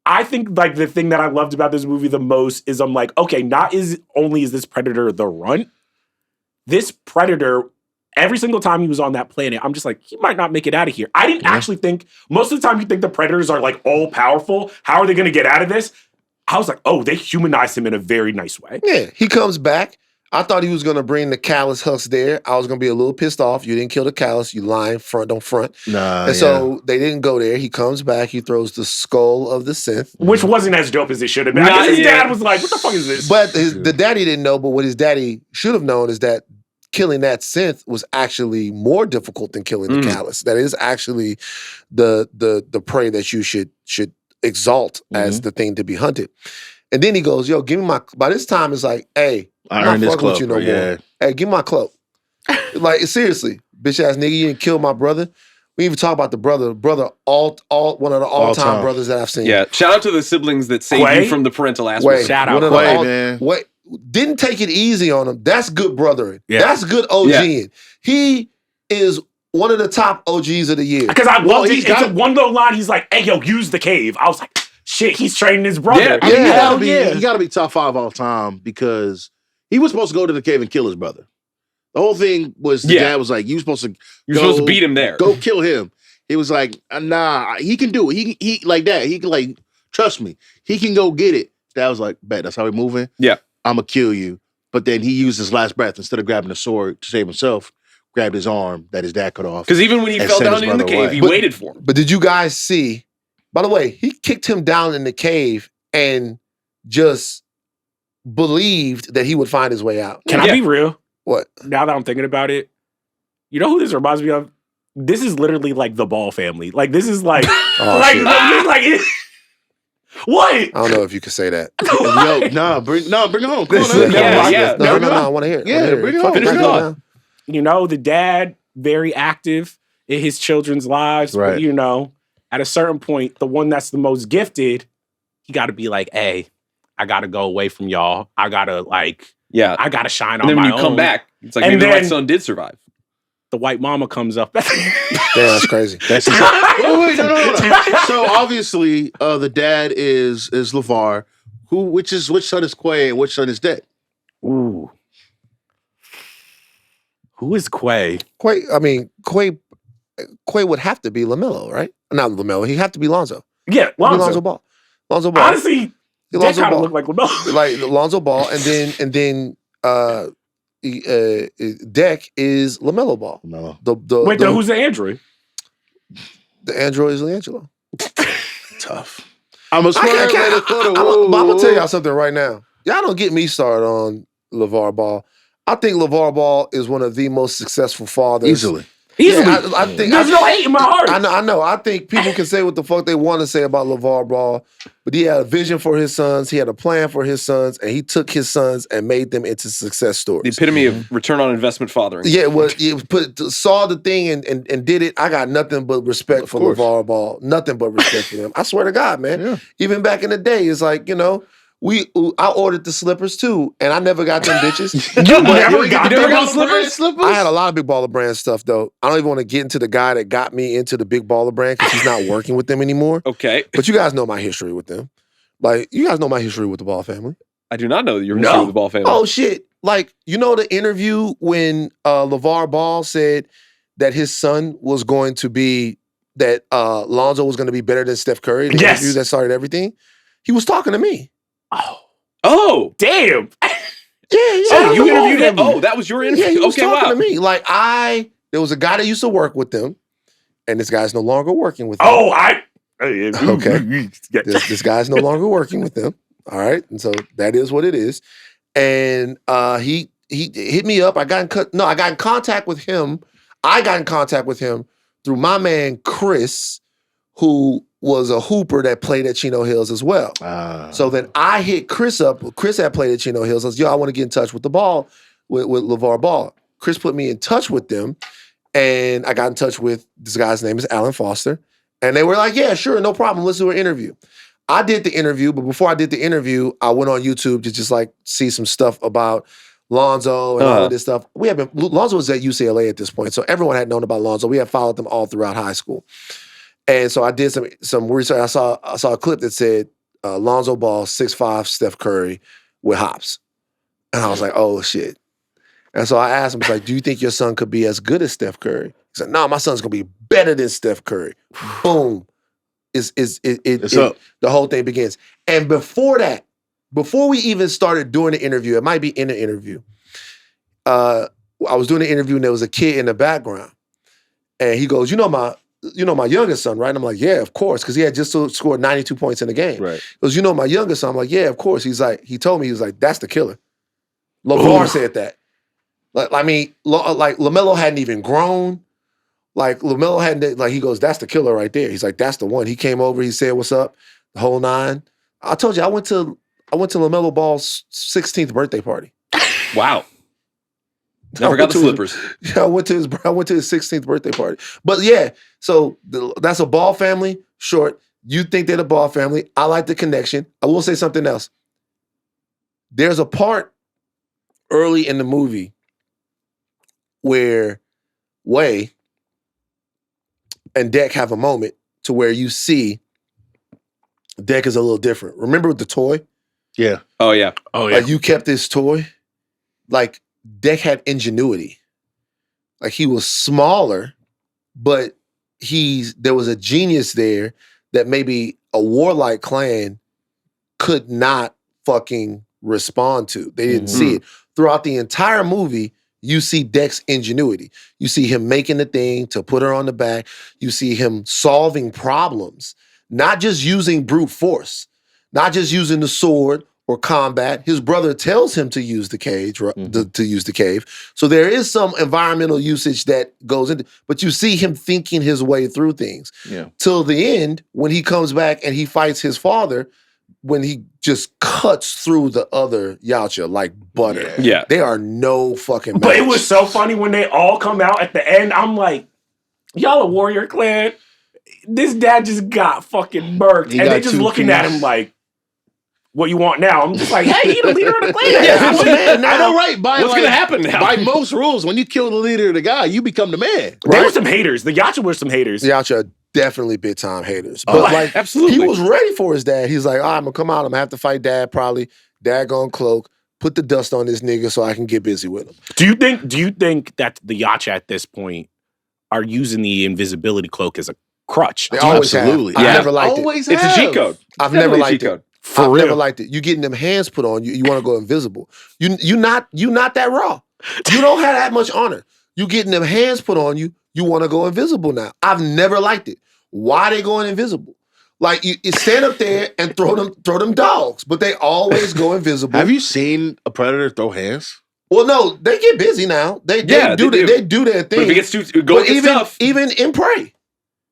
I think like the thing that I loved about this movie the most is I'm like, okay, not only is this Predator the runt, this Predator, every single time he was on that planet, I'm just like, he might not make it out of here. I didn't actually think, most of the time you think the Predators are like all powerful. How are they going to get out of this? I was like, oh, they humanized him in a very nice way. Yeah, he comes back. I thought he was going to bring the callus husk there. I was going to be a little pissed off. You didn't kill the callus. You lying, front, don't front. Nah, And so they didn't go there. He comes back. He throws the skull of the synth. Which wasn't as dope as it should have been. I Not guess his yet. dad was like, what the fuck is this? But the daddy didn't know. But what his daddy should have known is that killing that synth was actually more difficult than killing the callus. That is actually the prey that you should exalt as the thing to be hunted. And then he goes, yo, give me my, by this time it's like, hey, I I'm not earned this fucking with cloak. you no Yeah. more. Hey, give me my cloak. Like, seriously, bitch ass nigga, you didn't kill my brother. We even talk about the brother, all one of the all-time All-time. brothers that I've seen. Yeah. Shout out to the siblings that saved Quay? you from the parental Wait, aspect. Shout one out of the Quay, all- man. Wait, didn't take it easy on him. That's good brothering. Yeah. That's good OGing. He is one of the top OGs of the year. Because I Well, loved he's it. It's got- a one little line. He's like, hey, yo, use the cave. I was like, shit, he's training his brother. Yeah, I mean, Yeah. Hell yeah. you gotta be top 5 all time, because he was supposed to go to the cave and kill his brother. The whole thing was the Yeah. dad was like, you supposed to You're supposed to beat him there. go kill him. He was like, nah, he can do it. He like that. He can, like, trust me. He can go get it. Dad was like, bet, that's how we moving. Yeah. I'm gonna kill you. But then he used his last breath, instead of grabbing the sword to save himself, grabbed his arm that his dad cut off. Because even when he And fell sent down his in the brother cave, away. he But- waited for him. But did you guys see, by the way, he kicked him down in the cave and just believed that he would find his way out. Can I be real? What? Now that I'm thinking about it, you know who this reminds me of? This is literally like the Ball family. Like, this is like, Oh, like, shit. this is like it. What? I don't know if you could say that. Yo, bring it home. Come on, Listen, now. yeah. No, Bring it I home. want to hear it. Yeah, I wanna hear bring it Fuck on. Finish knock it off. down. You know, the dad, very active in his children's lives. But, Right. you know, at a certain point, the one that's the most gifted, he got to be like, hey, I got to go away from y'all. I got to, like, Yeah. I got to shine And on then my when own. you come back, it's like, And maybe my then- son did survive. The white mama comes up. Damn, that's crazy. That's wait, no. So obviously, the dad is LeVar. Which son is Quay and which son is Dead? Ooh. Who is Quay? Quay would have to be LaMelo, right? Not LaMelo. He have to be Lonzo. Yeah, Lonzo Ball. Lonzo Ball. Honestly, that Lonzo kind of Ball. looked like LaMelo. Like Lonzo Ball, and then Deck is LaMelo Ball. No. Wait, then who's the android? The android is Leangelo. Tough. I'm a smart I'm whoa. gonna tell y'all something right now. Y'all don't get me started on LeVar Ball. I think LeVar Ball is one of the most successful fathers. Easily. Yeah, I think there's no hate in my heart. I know. I think people can say what the fuck they want to say about LeVar Ball, but he had a vision for his sons. He had a plan for his sons, and he took his sons and made them into success stories. The epitome of return on investment fathering. Yeah, well, saw the thing and did it. I got nothing but respect for LeVar Ball. Nothing but respect for him. I swear to God, man. Yeah. Even back in the day, it's like, I ordered the slippers too, and I never got them bitches. You never got slippers? I had a lot of Big Baller Brand stuff though. I don't even want to get into the guy that got me into the Big Baller Brand because he's not working with them anymore. Okay. But you guys know my history with them. Like, you guys know my history with the Ball family. I do not know your history with the Ball family. Oh, shit. Like, the interview when LeVar Ball said that his son was going to be, that Lonzo was going to be better than Steph Curry? The interview that started everything? He was talking to me. Oh, damn. Yeah. Oh, you interviewed him? Oh, that was your interview? Yeah, he was talking to me. Like, there was a guy that used to work with them, and this guy's no longer working with them. Okay. This guy's no longer working with them. All right. And so that is what it is. And he hit me up. I got in contact with him. I got in contact with him through my man Chris, who was a hooper that played at Chino Hills as well. So then I hit Chris up. Chris had played at Chino Hills. I was, I want to get in touch with the Ball, with LeVar Ball. Chris put me in touch with them, and I got in touch with this guy's name is Alan Foster. And they were like, yeah, sure, no problem. Let's do an interview. I did the interview, but before I did the interview, I went on YouTube to just like see some stuff about Lonzo and all of this stuff. Lonzo was at UCLA at this point, so everyone had known about Lonzo. We had followed them all throughout high school. And so I did some research. I saw a clip that said Lonzo Ball 6'5", Steph Curry with hops. And I was like, oh shit. And so I asked him, do you think your son could be as good as Steph Curry? He said, no, my son's gonna be better than Steph Curry. Boom. The whole thing begins. And before that, before we even started doing the interview, it might be in the interview, I was doing the interview and there was a kid in the background. And he goes, you know my youngest son, right? And I'm like, yeah, of course, because he had just scored 92 points in the game. Right. He goes, my youngest son? I'm like, yeah, of course. He told me, that's the killer. LeVar said that. Like LaMelo hadn't even grown. Like LaMelo hadn't, he goes, that's the killer right there. He's like, that's the one. He came over, he said, what's up? The whole nine. I told you, I went to LaMelo Ball's 16th birthday party. Wow. Never got the slippers. I went to his 16th birthday party. But yeah, so that's a Ball family. Short. You think they're the Ball family. I like the connection. I will say something else. There's a part early in the movie where Way and Deck have a moment to where you see Deck is a little different. Remember the toy? Yeah. Oh, yeah. Oh, yeah. Like, you kept this toy. Like, Deck had ingenuity. Like, he was smaller, but there was a genius there that maybe a warlike clan could not fucking respond to. They didn't see it. Throughout the entire movie, you see Deck's ingenuity. You see him making the thing to put her on the back. You see him solving problems, not just using brute force, not just using the sword or combat. His brother tells him to use the cage, to use the cave. So there is some environmental usage that goes into, but you see him thinking his way through things. Yeah. Till the end, when he comes back and he fights his father, when he just cuts through the other Yacha like butter. Yeah. They are no fucking match. But it was so funny when they all come out at the end. I'm like, y'all a warrior clan? This dad just got fucking murked. And they just looking at him like, what you want now? I'm just like, hey, he the leader of the clan. I know, right? What's going to happen now? By most rules, when you kill the leader of the guy, you become the man. There were some haters. The Yacha were some haters. The Yacha definitely big time haters. But absolutely. He was ready for his dad. He's like, all right, I'm gonna come out. I'm gonna have to fight dad probably. Dad gonna cloak, put the dust on this nigga so I can get busy with him. Do you think that the Yacha at this point are using the invisibility cloak as a crutch. They always Absolutely. have. I've Yeah. never liked it. Always It's a cheat code. I've Definitely never a liked cheat it. code. I've real. never liked it. You getting them hands put on you. You want to go invisible. You not that raw. You don't have that much honor. You getting them hands put on you. You want to go invisible now. I've never liked it. Why they going invisible? Like you stand up there and throw them dogs, but they always go invisible. Have you seen a predator throw hands? Well, no, they get busy now. They do their But thing. if it gets too go But get tough. even in prey,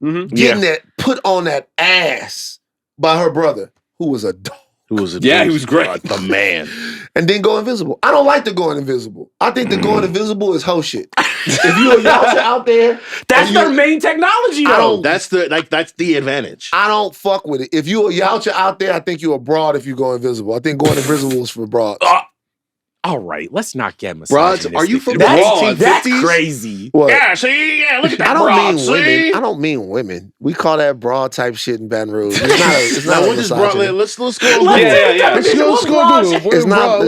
getting that put on that ass by her brother, who was a dog. Who was He was great. The man. And then go invisible. I don't like the going invisible. I think the going invisible is hoe shit. If you're a Yacha out there, That's and their main technology, though. That's the advantage. I don't fuck with it. If you're a Yacha out there, I think you're a broad if you go invisible. I think going invisible is for broads. All right, let's not get Broads, misogynistic. are you from the That's 1850s? crazy. What? See, look at that I don't broad, mean women. see? I don't mean women. We call that broad type shit in Baton Rouge. It's not Now, a what is broad? misogyny. Let's go. Yeah. Let's go Google. It's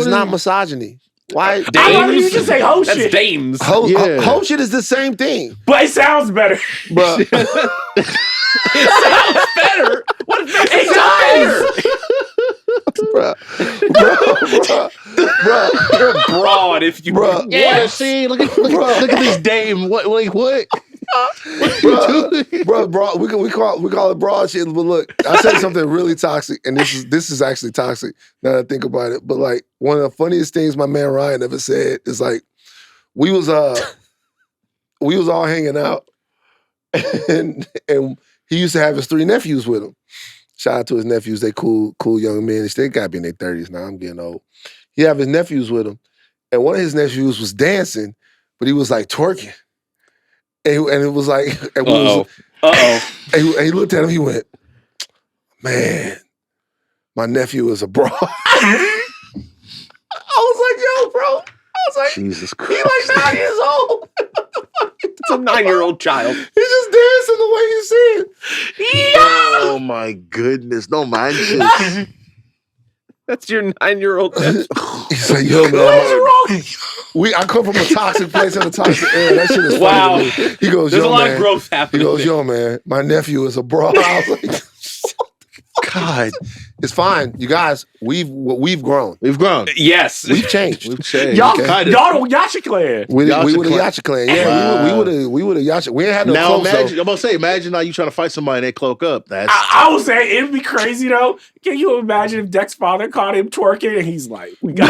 not misogyny. Why? I thought you just say hoe That's shit. dames. Hoe shit is the same thing. But it sounds better. But Better. What if It does. bruh, you're broad if you Bruh. Yeah, see, look at this dame. What? Bro, we call it broad shit. But look, I said something really toxic, and this is actually toxic now that I think about it. But like one of the funniest things my man Ryan ever said is like we was all hanging out, and he used to have his 3 nephews with him. Shout out to his nephews. They cool young men. They gotta be in their 30s now. I'm getting old. He have his nephews with him, and one of his nephews was dancing, but he was like twerking. And it was like, and he looked at him, he went, man, my nephew is a broad. I was like, yo, bro. I was like, Jesus Christ. he's like 9 years old. It's a 9-year-old child. He's just dancing the way you see it. Oh my goodness. Don't mind shit. That's your 9-year-old. He's like, yo, man. What's wrong? I come from a toxic place in a toxic area. That shit is funny Wow. to me. He goes, There's yo, a lot man. of growth He happening. goes, yo, man, my nephew is a broad. I was like, God. it's fine. You guys, we've grown. We've grown. Yes. We've changed. We've changed. Y'all Kinda. don't Yacha clan. We Yacha would have clan. Yacha clan. Yeah, Wow. we would have Yacha. We ain't had no Now clothes, imagine, though. I'm gonna say, imagine now you trying to fight somebody and they cloak up. That's I was saying it'd be crazy though. Can you imagine if Dex father caught him twerking and he's like, "We got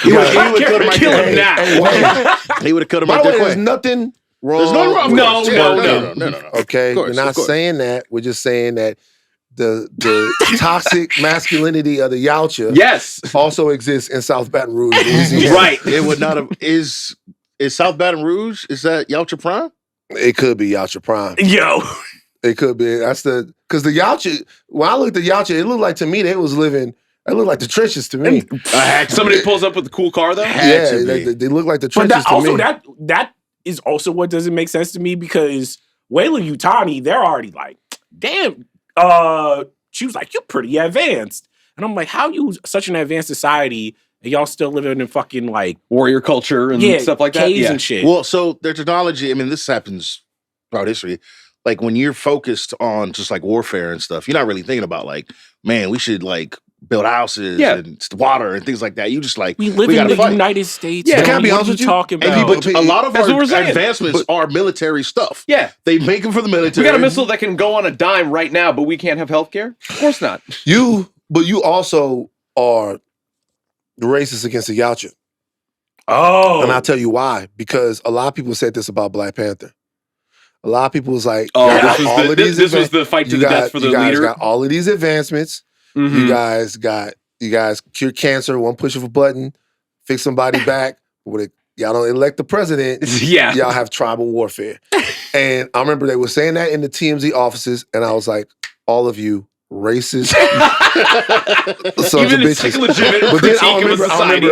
he would cut him right Kill there. him now. He would have cut him By right the way, there there's quick. nothing wrong. There's nothing wrong with No, it. no. No. Okay, Of course, we're not of course. saying that. We're just saying that the toxic masculinity of the Yacha Yes. also exists in South Baton Rouge, Louisiana. Right. It would not have. Is South Baton Rouge? Is that Yacha Prime? It could be Yacha Prime. yo." It could be. That's because the Yacha. When I looked at Yacha, it looked like to me they was living. It looked like the trenches to me. Somebody pulls up with the cool car though. Yeah, to be. they look like the But trenches that, to also me. that is also what doesn't make sense to me because Whaley Utani, they're already like, damn. She was like, "You're pretty advanced," and I'm like, "How you such an advanced society and y'all still living in fucking like Warrior culture and stuff like that. caves Yeah. and shit?" Well, so their technology. I mean, this happens throughout history. Like when you're focused on just like warfare and stuff, you're not really thinking about like, man, we should like build houses and water and things like that. You just like we live in gotta the fight. United States. Yeah, man. can I be What honest are with you you? talking And about? people- A lot of That's our what we're saying. advancements are military stuff. Yeah. They make them for the military. We got a missile that can go on a dime right now, but we can't have healthcare? Of course not. But you also are racist against the Yacha. Oh, And I'll tell you why. Because a lot of people said this about Black Panther. A lot of people was like, Oh, you got all of these this was advan- the fight to you the got- death for the you guys leader. got all of these advancements. Mhm. You guys cured cancer, one push of a button, fix somebody back. Y'all don't elect the president. Yeah. Y'all have tribal warfare. And I remember they were saying that in the TMZ offices, and I was like, all of you racist sons of Even a bitches. legitimate But then critique of a society.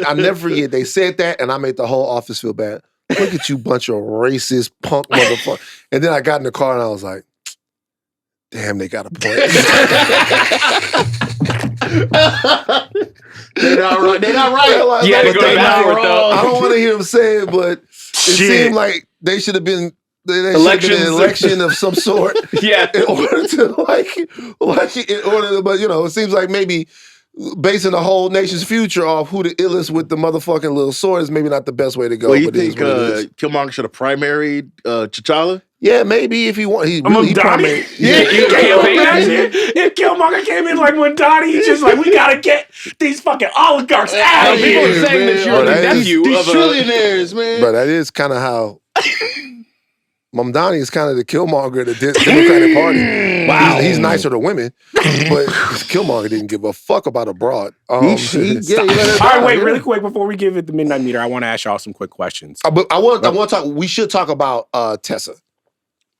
I never forget, they said that, and I made the whole office feel bad. Look at you, bunch of racist punk motherfuckers. And then I got in the car, and I was like, damn, they got a point. They're not right. They're not right. Like, You had to but go they back not for it, though. wrong. I don't want to hear them say it, but it Shit. seemed like they should have been They Elections. an election of some sort. Yeah. In order to but it seems like maybe basing the whole nation's future off who the illest with the motherfucking little sword is maybe not the best way to go. Well, you but it is think what it is. Killmonger should have primaried T'Challa? Yeah, maybe if he want, he Mondani? If Killmonger came in like Mondani, he's just like, we gotta get these fucking oligarchs out of People here. are saying that you're Bro, the that is- nephew These of a... trillionaires, man. But that is kind of how Mamdani is kind of the Killmonger of the Democratic Party. Wow, he's nicer to women, but Killmonger didn't give a fuck about a broad. All right, wait, really quick before we give it the midnight meter, I want to ask y'all some quick questions. But I want to talk. We should talk about Tessa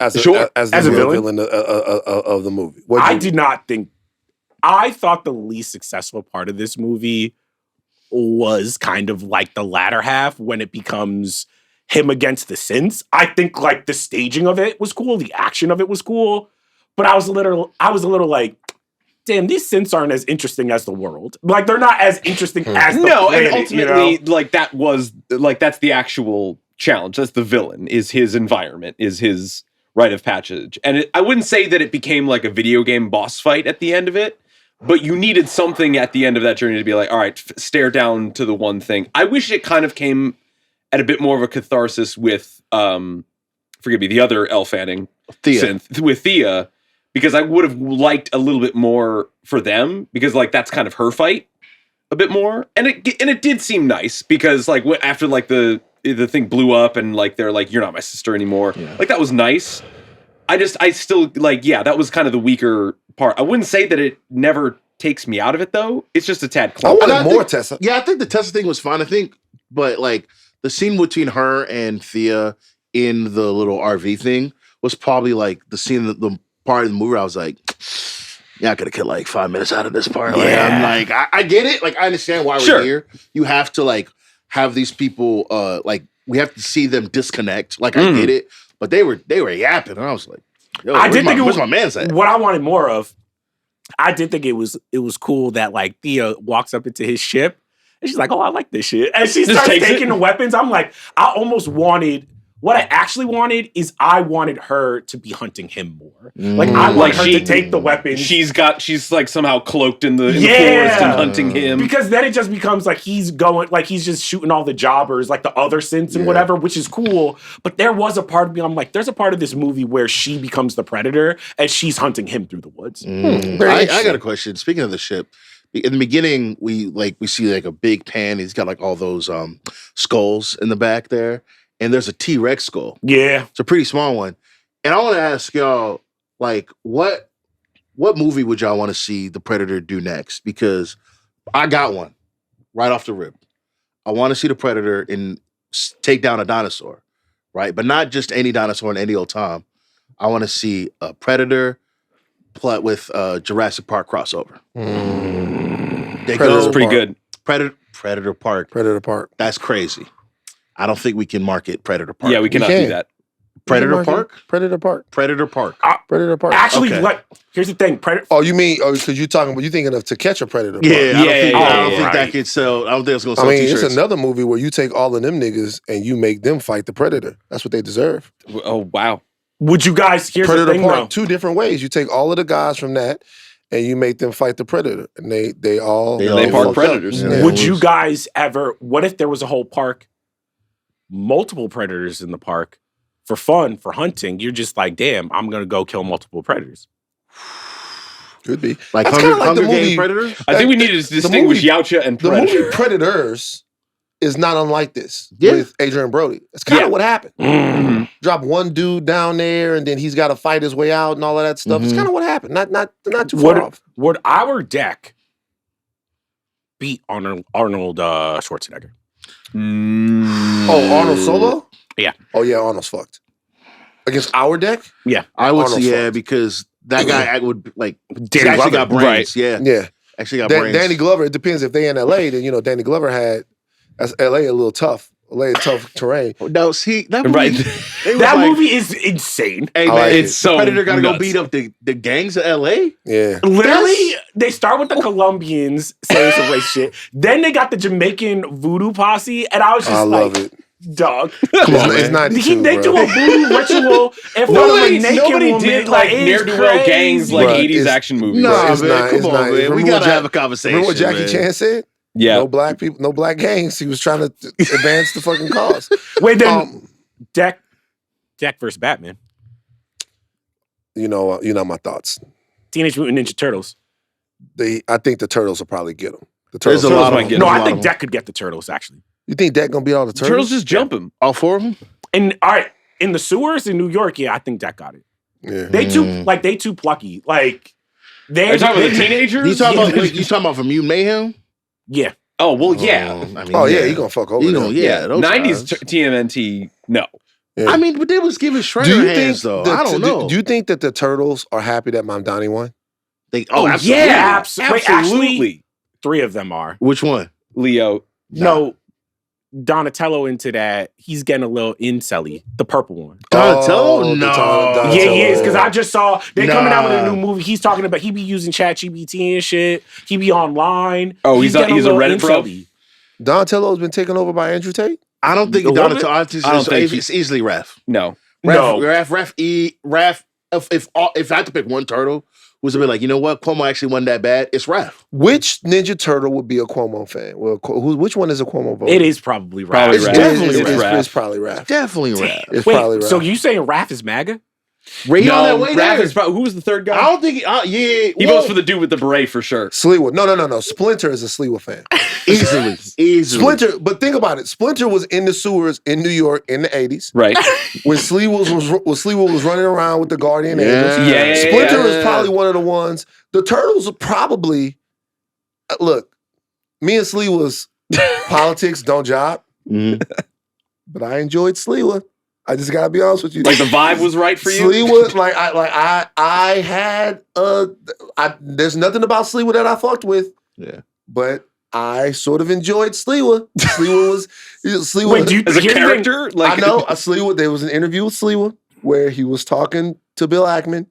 as a villain of the movie. I did not think. I thought the least successful part of this movie was kind of like the latter half when it becomes him against the synths. I think like the staging of it was cool, the action of it was cool, but I was a little like, damn, these synths aren't as interesting as the world. Like they're not as interesting as the planet, and ultimately, like that was like that's the actual challenge. That's the villain. Is his environment, is his rite of passage, and I wouldn't say that it became like a video game boss fight at the end of it. But you needed something at the end of that journey to be like, all right, stare down to the one thing. I wish it kind of came at a bit more of a catharsis with, forgive me, the other Elle Fanning synth, with Thea, because I would have liked a little bit more for them, because like that's kind of her fight a bit more, and it did seem nice because like after like the thing blew up and like they're like, you're not my sister anymore, like that was nice. I still like, yeah, that was kind of the weaker part. I wouldn't say that it never takes me out of it though. It's just a tad clunky. I wanted more Tessa. Yeah, I think the Tessa thing was fine. I think, but like the scene between her and Thea in the little RV thing was probably like the scene, the part of the movie where I was like, yeah, I could have cut like 5 minutes out of this part. Like, I'm like, I get it. Like, I understand why we're here. You have to like have these people, like we have to see them disconnect. Like, I get it. But they were yapping, and I was like, yo, where's my man's at? What I wanted more of, I did think it was cool that like Thea walks up into his ship and she's like, oh, I like this shit. And she starts taking the weapons. I'm like, I almost wanted, what I actually wanted is I wanted her to be hunting him more. Like I wanted her to take the weapons. She's like somehow cloaked in the forest and hunting him. Because then it just becomes like he's just shooting all the jobbers, like the other synths and whatever, which is cool. But there was a part of me, I'm like, there's a part of this movie where she becomes the predator and she's hunting him through the woods. I got a question. Speaking of the ship, in the beginning, we see like a big pan. He's got like all those skulls in the back there. And there's a T-Rex skull. Yeah. It's a pretty small one. And I want to ask y'all, like, what movie would y'all want to see the Predator do next? Because I got one right off the rip. I want to see the Predator take down a dinosaur, right? But not just any dinosaur in any old time. I want to see a Predator with Jurassic Park crossover. Predator's pretty good. Predator Park. Predator Park. That's crazy. I don't think we can market Predator Park. Yeah, we cannot do that. Predator Park? Predator Park. Predator Park. Predator Park. Actually, here's the thing. You mean, because you're thinking of To Catch a Predator Park. I don't think that could sell. I don't think it's going to sell t-shirts. It's another movie where you take all of them niggas and you make them fight the Predator. That's what they deserve. Oh, wow. Would you guys, here's Predator the thing, Park, though. 2 different ways. You take all of the guys from that and you make them fight the Predator. And they all park predators. Yeah. Would you guys ever, what if there was a whole park, multiple predators in the park for fun, for hunting? You're just like, damn, I'm going to go kill multiple predators. Could be. Like Hunger Games Predators? I think we need to distinguish Yautja and Predator. The movie Predators is not unlike this with Adrian Brody. It's kind of what happened. Mm-hmm. Drop one dude down there and then he's got to fight his way out and all of that stuff. It's kind of what happened. Not too far off. Would our deck beat Arnold Schwarzenegger? Oh, Arnold Solo? Yeah. Oh, yeah, Arnold's fucked. Against our deck? Yeah. I would Arnold's say, fucked. Because that guy would, like, Danny actually got Glover. brains. Right. Yeah. Actually got brains. Danny Glover, it depends if they in LA, then, Danny Glover that's LA a little tough. LA tough terrain. No, see, that movie, Right. That movie is insane. Hey, man, it's so Predator got to go nuts. beat up the gangs of LA? Yeah. Literally, they start with the Colombians saying some race shit. Then they got the Jamaican voodoo posse, and I was just I like, love it. Dog. Come on, It's man. 92, They do bro. a voodoo ritual in front of a naked Nobody woman. did like it's ne'er-do-well gangs like Bruh, 80s it's- action movies. Nah, It's man. not- Come it's on, not. man. We Remember gotta what have a conversation. Remember what Jackie man. Chan said? Yeah. No black people, no black gangs. He was trying to advance the fucking cause. Wait, then Jack versus Batman. You know my thoughts. Teenage Mutant Ninja Turtles. I think the Turtles will probably get them. The There's Turtles. a lot might of get them. No, There's a I lot think of them. Deck could get the Turtles, actually. You think Deck gonna beat all the Turtles? Turtles just jump him. All four of them. And all right, in the sewers in New York, yeah, I think Deck got it. Yeah. They too plucky. Like Are you talking about the teenagers? You talking about from Mutant Mayhem? Yeah. Oh, well, yeah. I mean, Oh yeah, you gonna fuck over You them. know, yeah. those 90s guys. TMNT, no. Yeah. I mean, but they was giving Shredder do you hands, think? though. The, I don't know. Do you think that the Turtles are happy that Mamdani won? Absolutely. Yeah, absolutely. Wait, Absolutely. actually, 3 of them are. Which one? Leo. No, Donatello into that. He's getting a little incel-y. The purple one. Donatello? Oh, No. Donatello. Yeah, he is. Because I just saw they're coming out with a Nah. new movie. He's talking about he be using ChatGPT and shit. He be online. Oh, he's a little Reddit bro? incel-y. Donatello's been taken over by Andrew Tate. I don't think A little bit? Donatello. I don't think it's easily Raph. No. No. Raph. If I had to pick one turtle who's a bit like, you know what, Cuomo actually wasn't that bad, it's Raph. Which Ninja Turtle would be a Cuomo fan? Well, which one is a Cuomo voter? It is probably Raph. Probably It's Raph. definitely It's Raph. Raph. It's probably Raph. Definitely Raph. It's Wait, probably Raph. so you saying Raph is MAGA? Ray on that way Raph there. is probably, who was the third guy? I don't think, yeah. He well, votes for the dude with the beret for sure. Sleewa. No. Splinter is a Sleewa fan. easily. Splinter, but think about it. Splinter was in the sewers in New York in the 80s Right. when Sleewa was running around with the Guardian Yeah. Angels. Yeah. Splinter is probably one of the ones. The Turtles are probably look. Me and Sleewa's politics don't job, Mhm. but I enjoyed Sleewa. I just gotta be honest with you. Like the vibe was right for you? Sleewa, I had there's nothing about Sleewa that I fucked with. Yeah. But I sort of enjoyed Sleewa. Sleewa. Wait, do you As a here's the thing. character? Like, I know Sleewa. There was an interview with Sleewa where he was talking to Bill Ackman,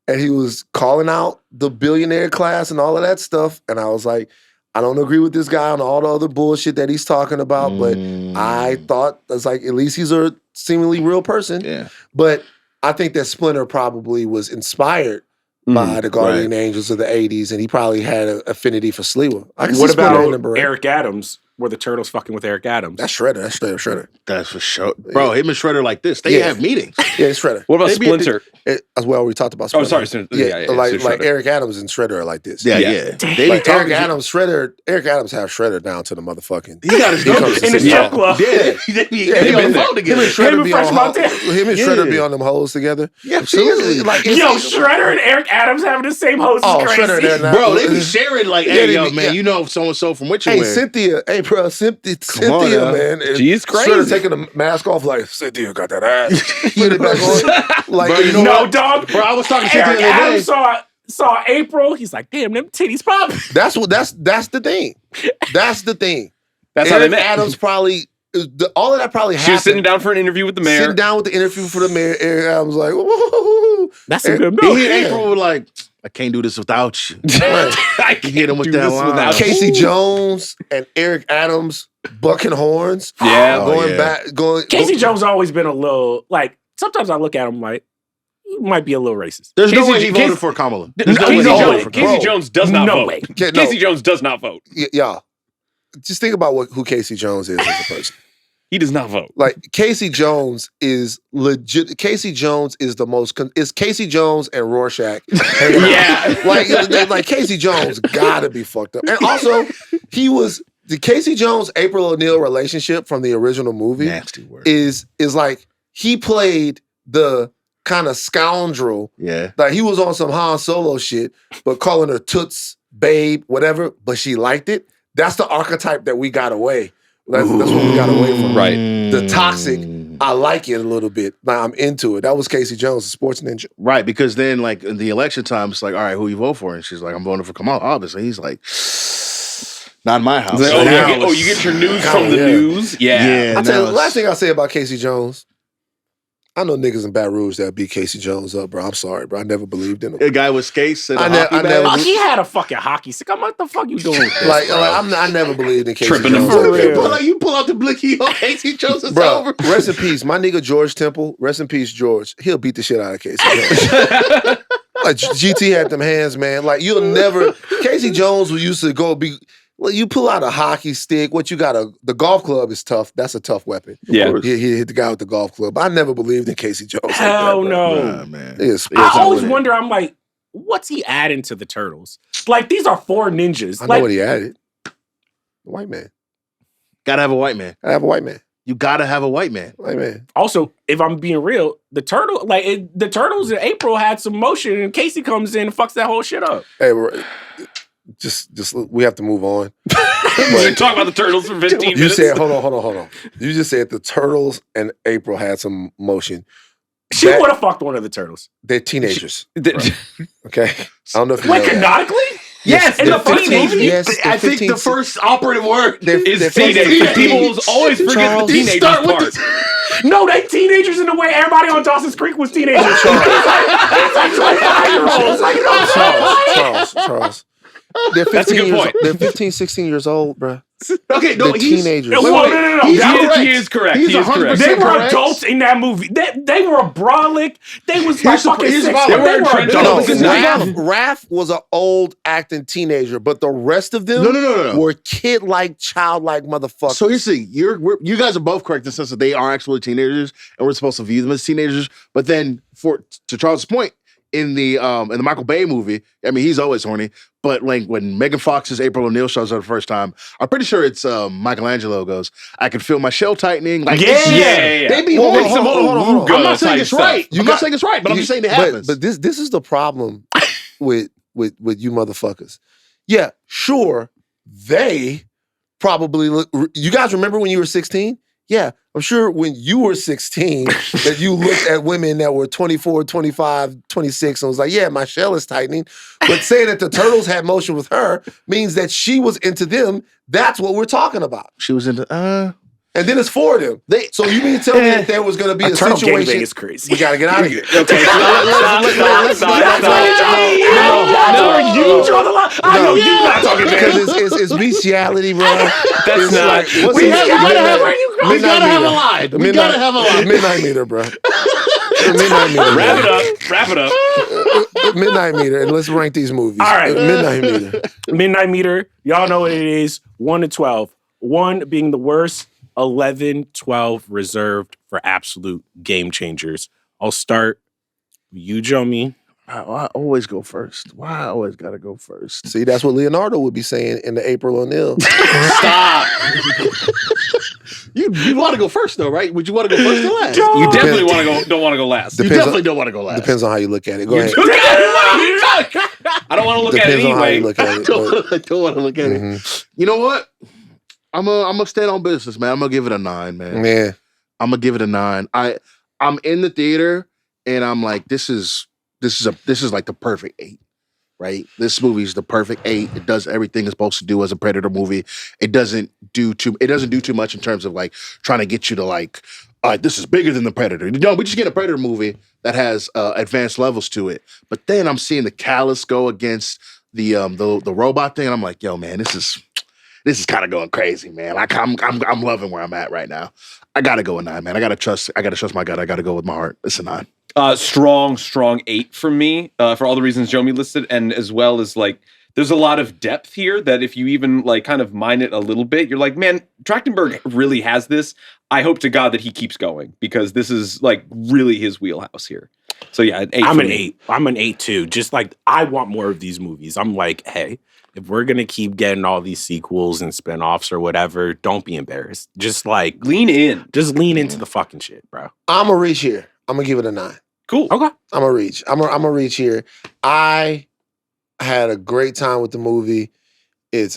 and he was calling out the billionaire class and all of that stuff. And I was like, I don't agree with this guy on all the other bullshit that he's talking about, but I thought that's like at least he's a seemingly real person. Yeah. But I think that Splinter probably was inspired by the Guardian Angels of the 80s, and he probably had an affinity for Sleewa. I can see What Splinter in the about beret. Eric Adams? Were the Turtles fucking with Eric Adams? That's Shredder. That's straight up Shredder. That's for sure. Bro, him and Shredder like this. They Yeah. have meetings. Yeah, it's Shredder. what about They be- Splinter? As well, we talked about Oh, Splinter. sorry. Yeah, So like Shredder. Eric Adams and Shredder are like this. Yeah, Yeah. yeah. Damn. They be Like talking Eric Adams have Shredder down to the motherfucking. He got his He comes to in the see strip y'all. club. Yeah, they be Yeah, on the him phone and together. Shredder Him and be Fresh on Montana. him and Shredder be on them hoes together. Yeah, Seriously, like it's Yo, like- Shredder and Eric Adams having the same host Oh, is crazy. Shredder, they're not. Bro, they be sharing like, Yeah, hey, they yo, be- man, yeah. you know so and so from which Hey, way? Cynthia. Hey, bro, Cynthia, on now. man. She's crazy. Shredder taking the mask off like, Cynthia got that ass. Put it back on. Like, Bro, you know No, what? dog. Bro, I was talking to Cynthia Eric the other day. Adams saw April. He's like, damn, them titties popping. that's the thing. That's the thing. That's how they Eric met. Adams probably, all of that probably She happened. was sitting down for an interview with the mayor. Sitting down with the interview for the mayor. Eric Adams like, woo. That's a And- good He milk. and April were like, I can't do this without you. I can't hit him with do that this line. without Casey you. Jones and Eric Adams bucking horns. Yeah. Oh, going yeah. back, going. Casey Jones always been a little, like, sometimes I look at him like, he might be a little racist. There's no Casey- way he Casey- voted for Kamala. Casey, no way he Jones- voted for Casey Kamala. Jones does not No vote. way. Yeah, no. Casey Jones does not vote. Y'all, just think about who Casey Jones is as a person. He does not vote. Like Casey Jones is legit. Casey Jones is the most. Is Casey Jones and Rorschach? Yeah. like Casey Jones gotta be fucked up. And also, he was the Casey Jones April O'Neil relationship from the original movie Nasty word. is like he played the kind of scoundrel. Yeah. Like he was on some Han Solo shit, but calling her toots, babe, whatever. But she liked it. That's the archetype that we got away. That's what we got away from. Right. The toxic, I like it a little bit. Like, I'm into it. That was Casey Jones, the sports ninja. Right, because then like in the election time, it's like, all right, who you vote for? And she's like, I'm voting for Kamala, obviously. He's like, not in my house. Like, Oh, now you get your news Oh, from the yeah. news? Yeah. Yeah. I tell you, now the last it's- thing I'll say about Casey Jones, I know niggas in Baton Rouge that beat Casey Jones up, bro. I'm sorry, bro. I never believed in him. A guy with skates and I a ne- hockey I bag. never- Oh, he had a fucking hockey stick. I'm like, what the fuck you doing with this, bro? I never believed in Casey Tripping him Jones. for like that, real. bro. You pull out the blicky on Casey Jones, it's Bro, over. rest in peace. My nigga George Temple, rest in peace, George. He'll beat the shit out of Casey Jones. Like GT had them hands, man. Like you'll never. Casey Jones who used to go be. Well, you pull out a hockey stick. What you got? The golf club is tough. That's a tough weapon. Yeah. He hit the guy with the golf club. I never believed in Casey Jones. Hell like that, bro. no. Nah, man. I always wonder, I'm like, what's he adding to the Turtles? Like, these are 4 ninjas. I know Like, what he added. The white man. Gotta have a white man. I have a white man. You gotta have a white man. White man. also, if I'm being real, the Turtles in April had some motion, and Casey comes in and fucks that whole shit up. Hey, just we have to move on. We talk about the Turtles for 15 You minutes. said, hold on. You just said the Turtles and April had some motion. She That- would have fucked one of the Turtles. They're teenagers. The- Okay, I don't know if you Wait, know that. canonically? Yes, in the they're first 15. movie? Yes, I think the 15, first operative word is they're teenage. 15. People always forget Charles, the you teenage start with part. No, they teenagers in the way everybody on Dawson's Creek was teenagers. It's like 25-year-olds. Like, Charles. They're 15 That's a good years, point. They're 15, 16 years old, bruh. Okay, no, They're he's teenagers. No, no. He's He is correct. He's He is 100% correct. They were correct. adults in that movie. They were brolic. They was like Here's the- fucking here's the 6. problem. They They were were trench adults. coats. No, Raph- Raph was an old acting teenager, but the rest of them No. were kid-like, childlike motherfuckers. So here's the thing. You guys are both correct in the sense that they are actually teenagers, and we're supposed to view them as teenagers. But then, to Charles' point, in the Michael Bay movie, I mean, he's always horny. But like when Megan Fox's April O'Neil shows up the first time, I'm pretty sure it's Michelangelo goes, "I can feel my shell tightening." Like, Yeah. they be Whoa, horny. hold on. I'm not saying it's right. You I'm not saying it's right, but I'm just saying it happens. But this is the problem with you motherfuckers. Yeah, sure, they probably look. You guys remember when you were 16? Yeah, I'm sure when you were 16 that you looked at women that were 24, 25, 26 and was like, yeah, my shell is tightening. But saying that the Turtles had motion with her means that she was into them. That's what we're talking about. She was into And then it's for them. So you mean to tell me that there was going to be a Turtle gangbang situation? is crazy. We got to get out of here. Okay, You draw the line. I know you're not talking Because to it's bestiality, bro. That's It's not. like, what's We the- gotta have where you we Midnight gotta have a Meter. line. The We midnight- gotta have a line. Midnight meter, bro. Midnight meter. Wrap it up. Wrap it up. Midnight meter, and let's rank these movies. All right. Midnight meter. Midnight Meter. Y'all know what it is. 1 to 12. 1 being the worst. 11, 12 reserved for absolute game changers. I'll start with you, Jomi. I always go first. Why I always gotta go first? See, that's what Leonardo would be saying in the April O'Neil. Stop. You want to go first though, right? Would you want to go first or last? You definitely want to go. Don't want to go last. You Depends definitely on- don't want to go last. Depends on how you look at it. Go ahead. I don't want to look at it Depends on how you anyway. look at I it. but- don't want to look at it. Mhm. You know what? I'm gonna stand on business, man. I'm gonna give it a 9, man. Yeah. I'm gonna give it a 9. I'm in the theater and I'm like, this is like the perfect 8, right? This movie is the perfect 8. It does everything it's supposed to do as a Predator movie. It doesn't do too much in terms of like trying to get you to like, this is bigger than the Predator. No, we just get a Predator movie that has advanced levels to it. But then I'm seeing the Callus go against the robot thing, and I'm like, yo, man, this is kind of going crazy, man. Like I'm loving where I'm at right now. I gotta go with 9, man. I gotta trust my gut. I gotta go with my heart. It's a 9. Strong 8 from me for all the reasons Jomi listed, and as well as like there's a lot of depth here that if you even like kind of mine it a little bit, you're like, man, Trachtenberg really has this. I hope to God that he keeps going because this is like really his wheelhouse here. So yeah, an 8. I'm for an me. 8. I'm an 8 too. Just like I want more of these movies. I'm like, hey, if we're gonna keep getting all these sequels and spinoffs or whatever, don't be embarrassed. Just like Lean in. just lean into the fucking shit, bro. I'm going to reach here. I'm going to give it a 9. Cool. Okay. I'm going to reach. I'm going to reach here. I had a great time with the movie.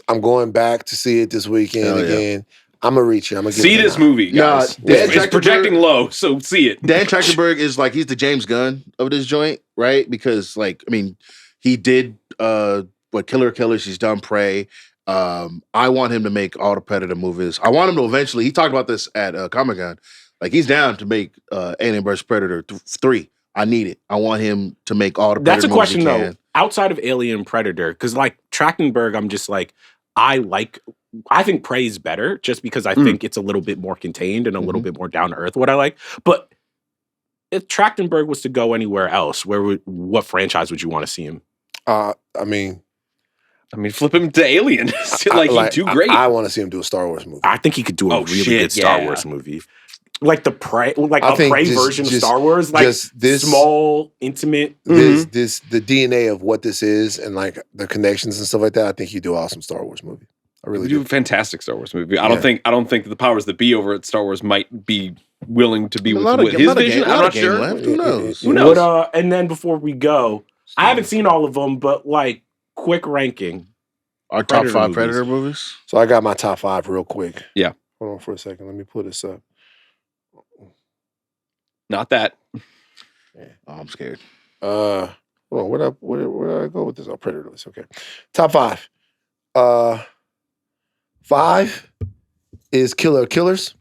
I'm going back to see it this weekend Hell yeah. again. I'm going to reach here. I'm going to See it a this 9. movie, guys. Nah, Dan It's Trachtenberg- projecting low, so see it. Dan Trachtenberg is like, he's the James Gunn of this joint, right? Because like, I mean, he did Killer Killers, he's done Prey. I want him to make all the Predator movies. I want him to eventually, he talked about this at Comic-Con. Like he's down to make Alien vs Predator 3. I need it. I want him to make all the. That's Predator a question movies he though. can. Outside of Alien Predator, because like Trachtenberg, I'm just like I think Prey's better just because I think it's a little bit more contained and a little bit more down to earth. What I like, but if Trachtenberg was to go anywhere else, what franchise would you want to see him? I mean, flip him to Alien. He'd do great. I want to see him do a Star Wars movie. I think he could do a really good Star Wars movie. Like the Prey, like a Prey version of Star Wars, like this small, intimate. The DNA of what this is and like the connections and stuff like that. I think he'd do an awesome Star Wars movie. I really do a fantastic Star Wars movie. I don't think the powers that be over at Star Wars might be willing to be with his vision. I'm not sure. Who knows? Who knows? And then before we go, I haven't seen all of them, but like quick ranking. Our top 5 Predator movies. So I got my top 5 real quick. Yeah. Hold on for a second. Let me pull this up. Not that. Oh, I'm scared. Hold on. Where did I go with this? Oh, Predator list. Okay. Top 5. 5 is Killer of Killers.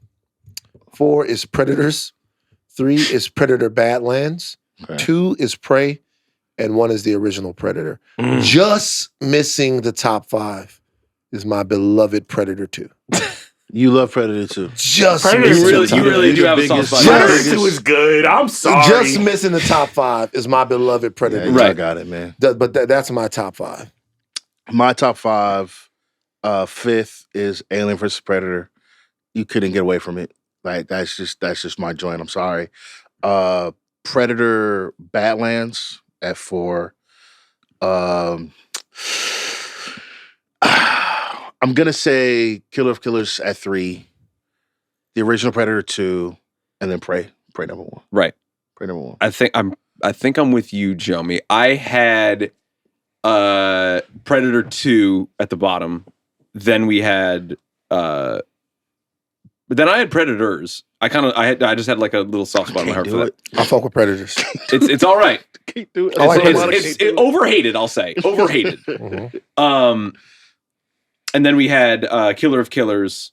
4 is Predators. 3 is Predator Badlands. Okay. 2 is Prey. And 1 is the original Predator. Just missing the top 5 is my beloved Predator 2. You love Predator 2. Just Predator missing really- the top You really do have a soft spot. Predator 2 is good. I'm sorry. Just missing the top 5 is my beloved Predator. Yeah, I got it, man. But that's my top 5. My top 5, 5th is Alien vs Predator. You couldn't get away from it. Like that's just my joint. I'm sorry. Predator Badlands at 4. I'm gonna say Killer of Killers at 3. The original Predator 2, and then Prey number 1. Right. Prey number 1. I think I'm with you, Jomi. I had Predator 2 at the bottom. Then we had but then I had Predators. I just had like a little soft spot in my heart for that. I fuck with Predators. It's all right. Can't do it. I like It's overhated, I'll say. Overhated. And then we had Killer of Killers,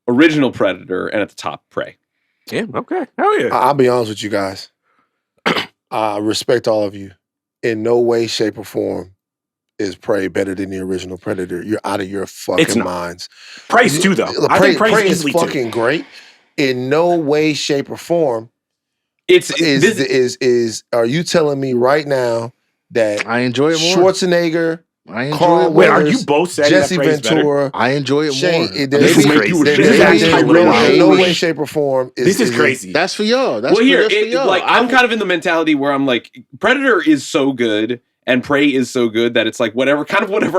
original Predator, and at the top, Prey. Yeah, okay. Hell yeah. I'll be honest with you guys. I respect all of you. In no way, shape, or form is Prey better than the original Predator. You're out of your fucking minds. Prey's 2, though. I think Prey's Prey is easily fucking great. In no way, shape, or form are you telling me right now that I enjoy it more. Schwarzenegger, I enjoy Carl it more. Wait, are you both saying Jesse that Prey's Ventura, I enjoy it more. This is crazy. In no way, shape, or form. This is crazy. That's for y'all. That's Well, for, here, that's for y'all. I'm kind of in the mentality where I'm like, Predator is so good and Prey is so good that it's like whatever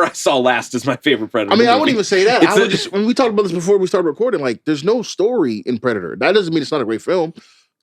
I saw last is my favorite Predator. I mean, I movie. wouldn't even say that. I would just, when we talked about this before we started recording, like, there's no story in Predator. That doesn't mean it's not a great film.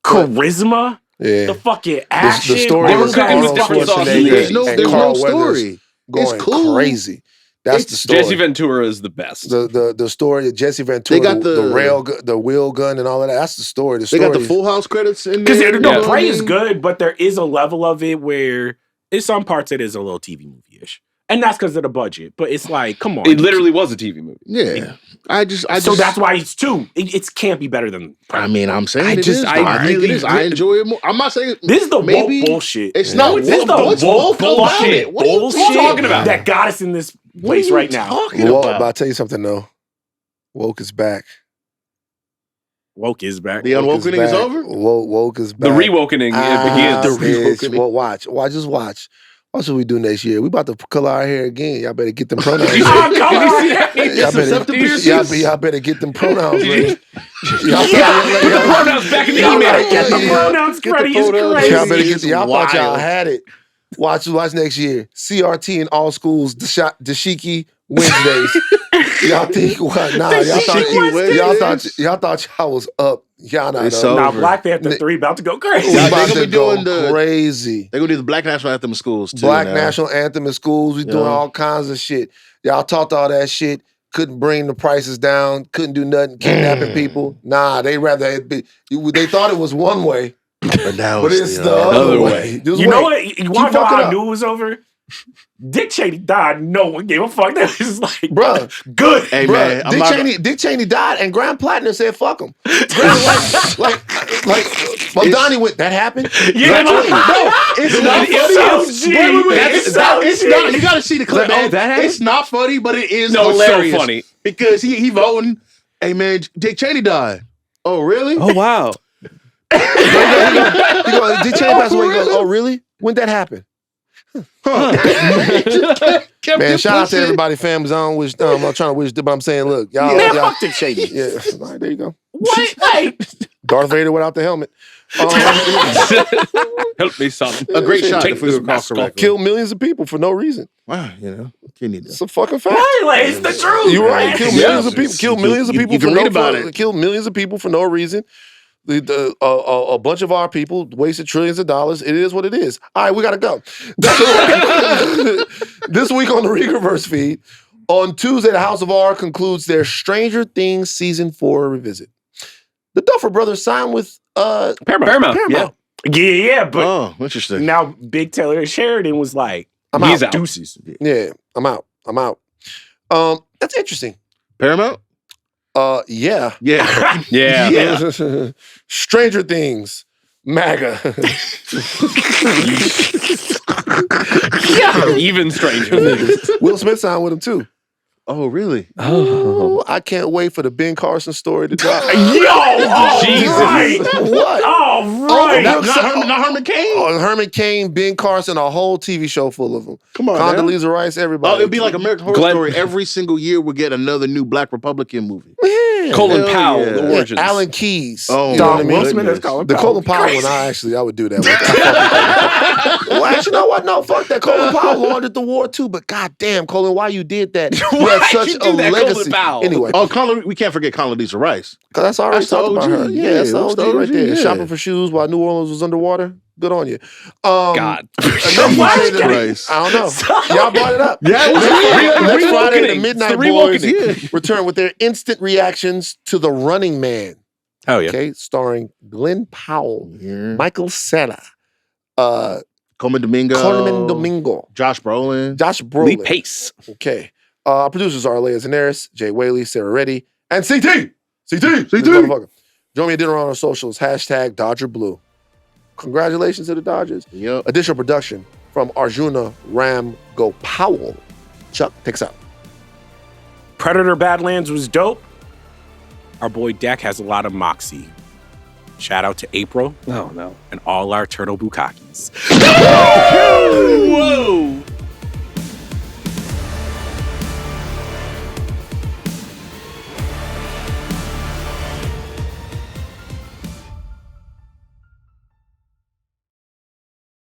Charisma, the fucking action. The story They were is cooking with Arnold different sauces. Schwarzenegger There's and no Carl story. Weathers going It's cool. crazy. That's the story. Jesse Ventura is the best. The story of Jesse Ventura, They got the wheel gun and all of that. That's the story. The They story got the Full House credits in Because there. no, Prey is good, but there is a level of it where in some parts it is a little TV movie-ish. And that's because of the budget. But it's like, come on. It literally was a TV movie. Yeah. I just so that's why it's 2. It can't be better than Prey. I mean, I'm saying I it is. I think it is. I enjoy it more. I'm not saying This is the maybe woke bullshit. It's not. This is the what's woke about bullshit. it? What are you Bullshit talking about? that got us in this What are place you right now. talking But about? I'll tell you something though. Woke is back. Woke is back. The unwokening is back. over? Woke is back. The rewokening begins. Watch what we do next year. We about to color our hair again. Y'all better get them pronouns. Y'all y'all better get them pronouns ready. Put the pronouns back in the email. Get the pronouns ready. It's crazy. Y'all better get. Y'all thought y'all had it. Watch next year. CRT in all schools. Dashiki Wednesdays. Y'all think what? Nah, y'all thought y'all was up. Y'all not It's up. Now over. Black Panther 3 about to go crazy. We Y'all about gonna to be doing go crazy. They're gonna do the Black National Anthem in schools too. Black now. National Anthem in schools. We doing all kinds of shit. Y'all talked all that shit. Couldn't bring the prices down. Couldn't do nothing. Kidnapping people. Nah, they rather it be. They thought it was one way, But now but it's the the other way. Just You wait. know what? You want to know how I knew it was over? Dick Cheney died. No one gave a fuck. That was like, Bruh. good. Hey, Bruh, man, Dick Cheney died, and Graham Platinum said, "Fuck him." Well, Donnie went. That happened. Yeah, That's no, it's not It's funny. so G. It's not. You got to see the clip, man. that happened? It's not funny, but it is No, it's hilarious. so funny. Because he voting. Hey, man, Dick Cheney died. Oh, really? Oh wow. Dick Cheney passed away. He goes, "Oh, really? When did that happen?" Man, shout out to everybody, families. I'm not trying to wish, but I'm saying, look, y'all. Man, y'all fuck Dick Cheney. yeah, all right, there you go. What? Hey, Darth Vader without the helmet. Help me, son. A great shot Take if we this recall mask off. correctly. Killed millions of people for no reason. Wow, you need It's to. a fucking fact. right, like, it's the truth. You're right. man. Kill millions of people. Kill millions of people You for can no read about it. Kill millions of people for no reason. A bunch of our people wasted trillions of dollars. It is what it is. All right, we gotta go. This week on the Readerverse feed, on Tuesday, the House of R concludes their Stranger Things season 4 revisit. The Duffer Brothers signed with Paramount. Yeah, but Oh, interesting. now Big Taylor Sheridan was like, I'm He's out. out. deuces. Yeah, I'm out. That's interesting. Paramount? Yeah. Yeah. Yeah. Stranger Things, MAGA. Even stranger. Will Smith signed with him too. Oh, really? Oh, I can't wait for the Ben Carson story to drop. Jesus. Right. What? Oh, right. Not Herman Cain? Oh, Herman Cain, Ben Carson, a whole TV show full of them. Come on, man. Condoleezza Rice, everybody. Oh, it'd be like American Horror Glenn- Story. Every single year we get another new Black Republican movie. Yeah. Colin Hell Powell, yeah. the Yeah, origins. Alan Keys. Oh, you know what I my mean? Will Smith goodness. as Colin The Powell. Colin Powell one, I would do that with. Well, actually, you know what? No, fuck that. Colin Powell laundered the war too, but goddamn, Colin, why you did that? You Why'd had such you a do that, Colin legacy. Powell? Anyway, Oh, we can't forget Condoleezza Rice. because that's already That's the talked about OG. her. Yeah, that's the Yeah, OG, that's the right OG, there. yeah. Shopping for shoes while New Orleans was underwater. Good on you. God. Next Jesus Friday, Christ. I don't know. Y'all brought it up. Yeah, it was Next real. Friday, the Reawakening. Midnight It's the Boys reawakening. return with their instant reactions to The Running Man. Oh, yeah. Okay, starring Glenn Powell, Yeah. Michael Cera, Coleman Domingo. Coleman Domingo, Josh Brolin. Josh Lee Brolin. Pace. Okay. Our producers are Aleya Zenieris, Jade Whaley, Sarah Reddy, and CT. CT. This CT. motherfucker. Join me at dinner on our socials. # Dodger Blue. Congratulations to the Dodgers. Yep. Additional production from Arjuna Ramgopowell. Chuck, take us out. Predator Badlands was dope. Our boy Dak has a lot of moxie. Shout out to April Oh no. and all our turtle bukakis. Whoa.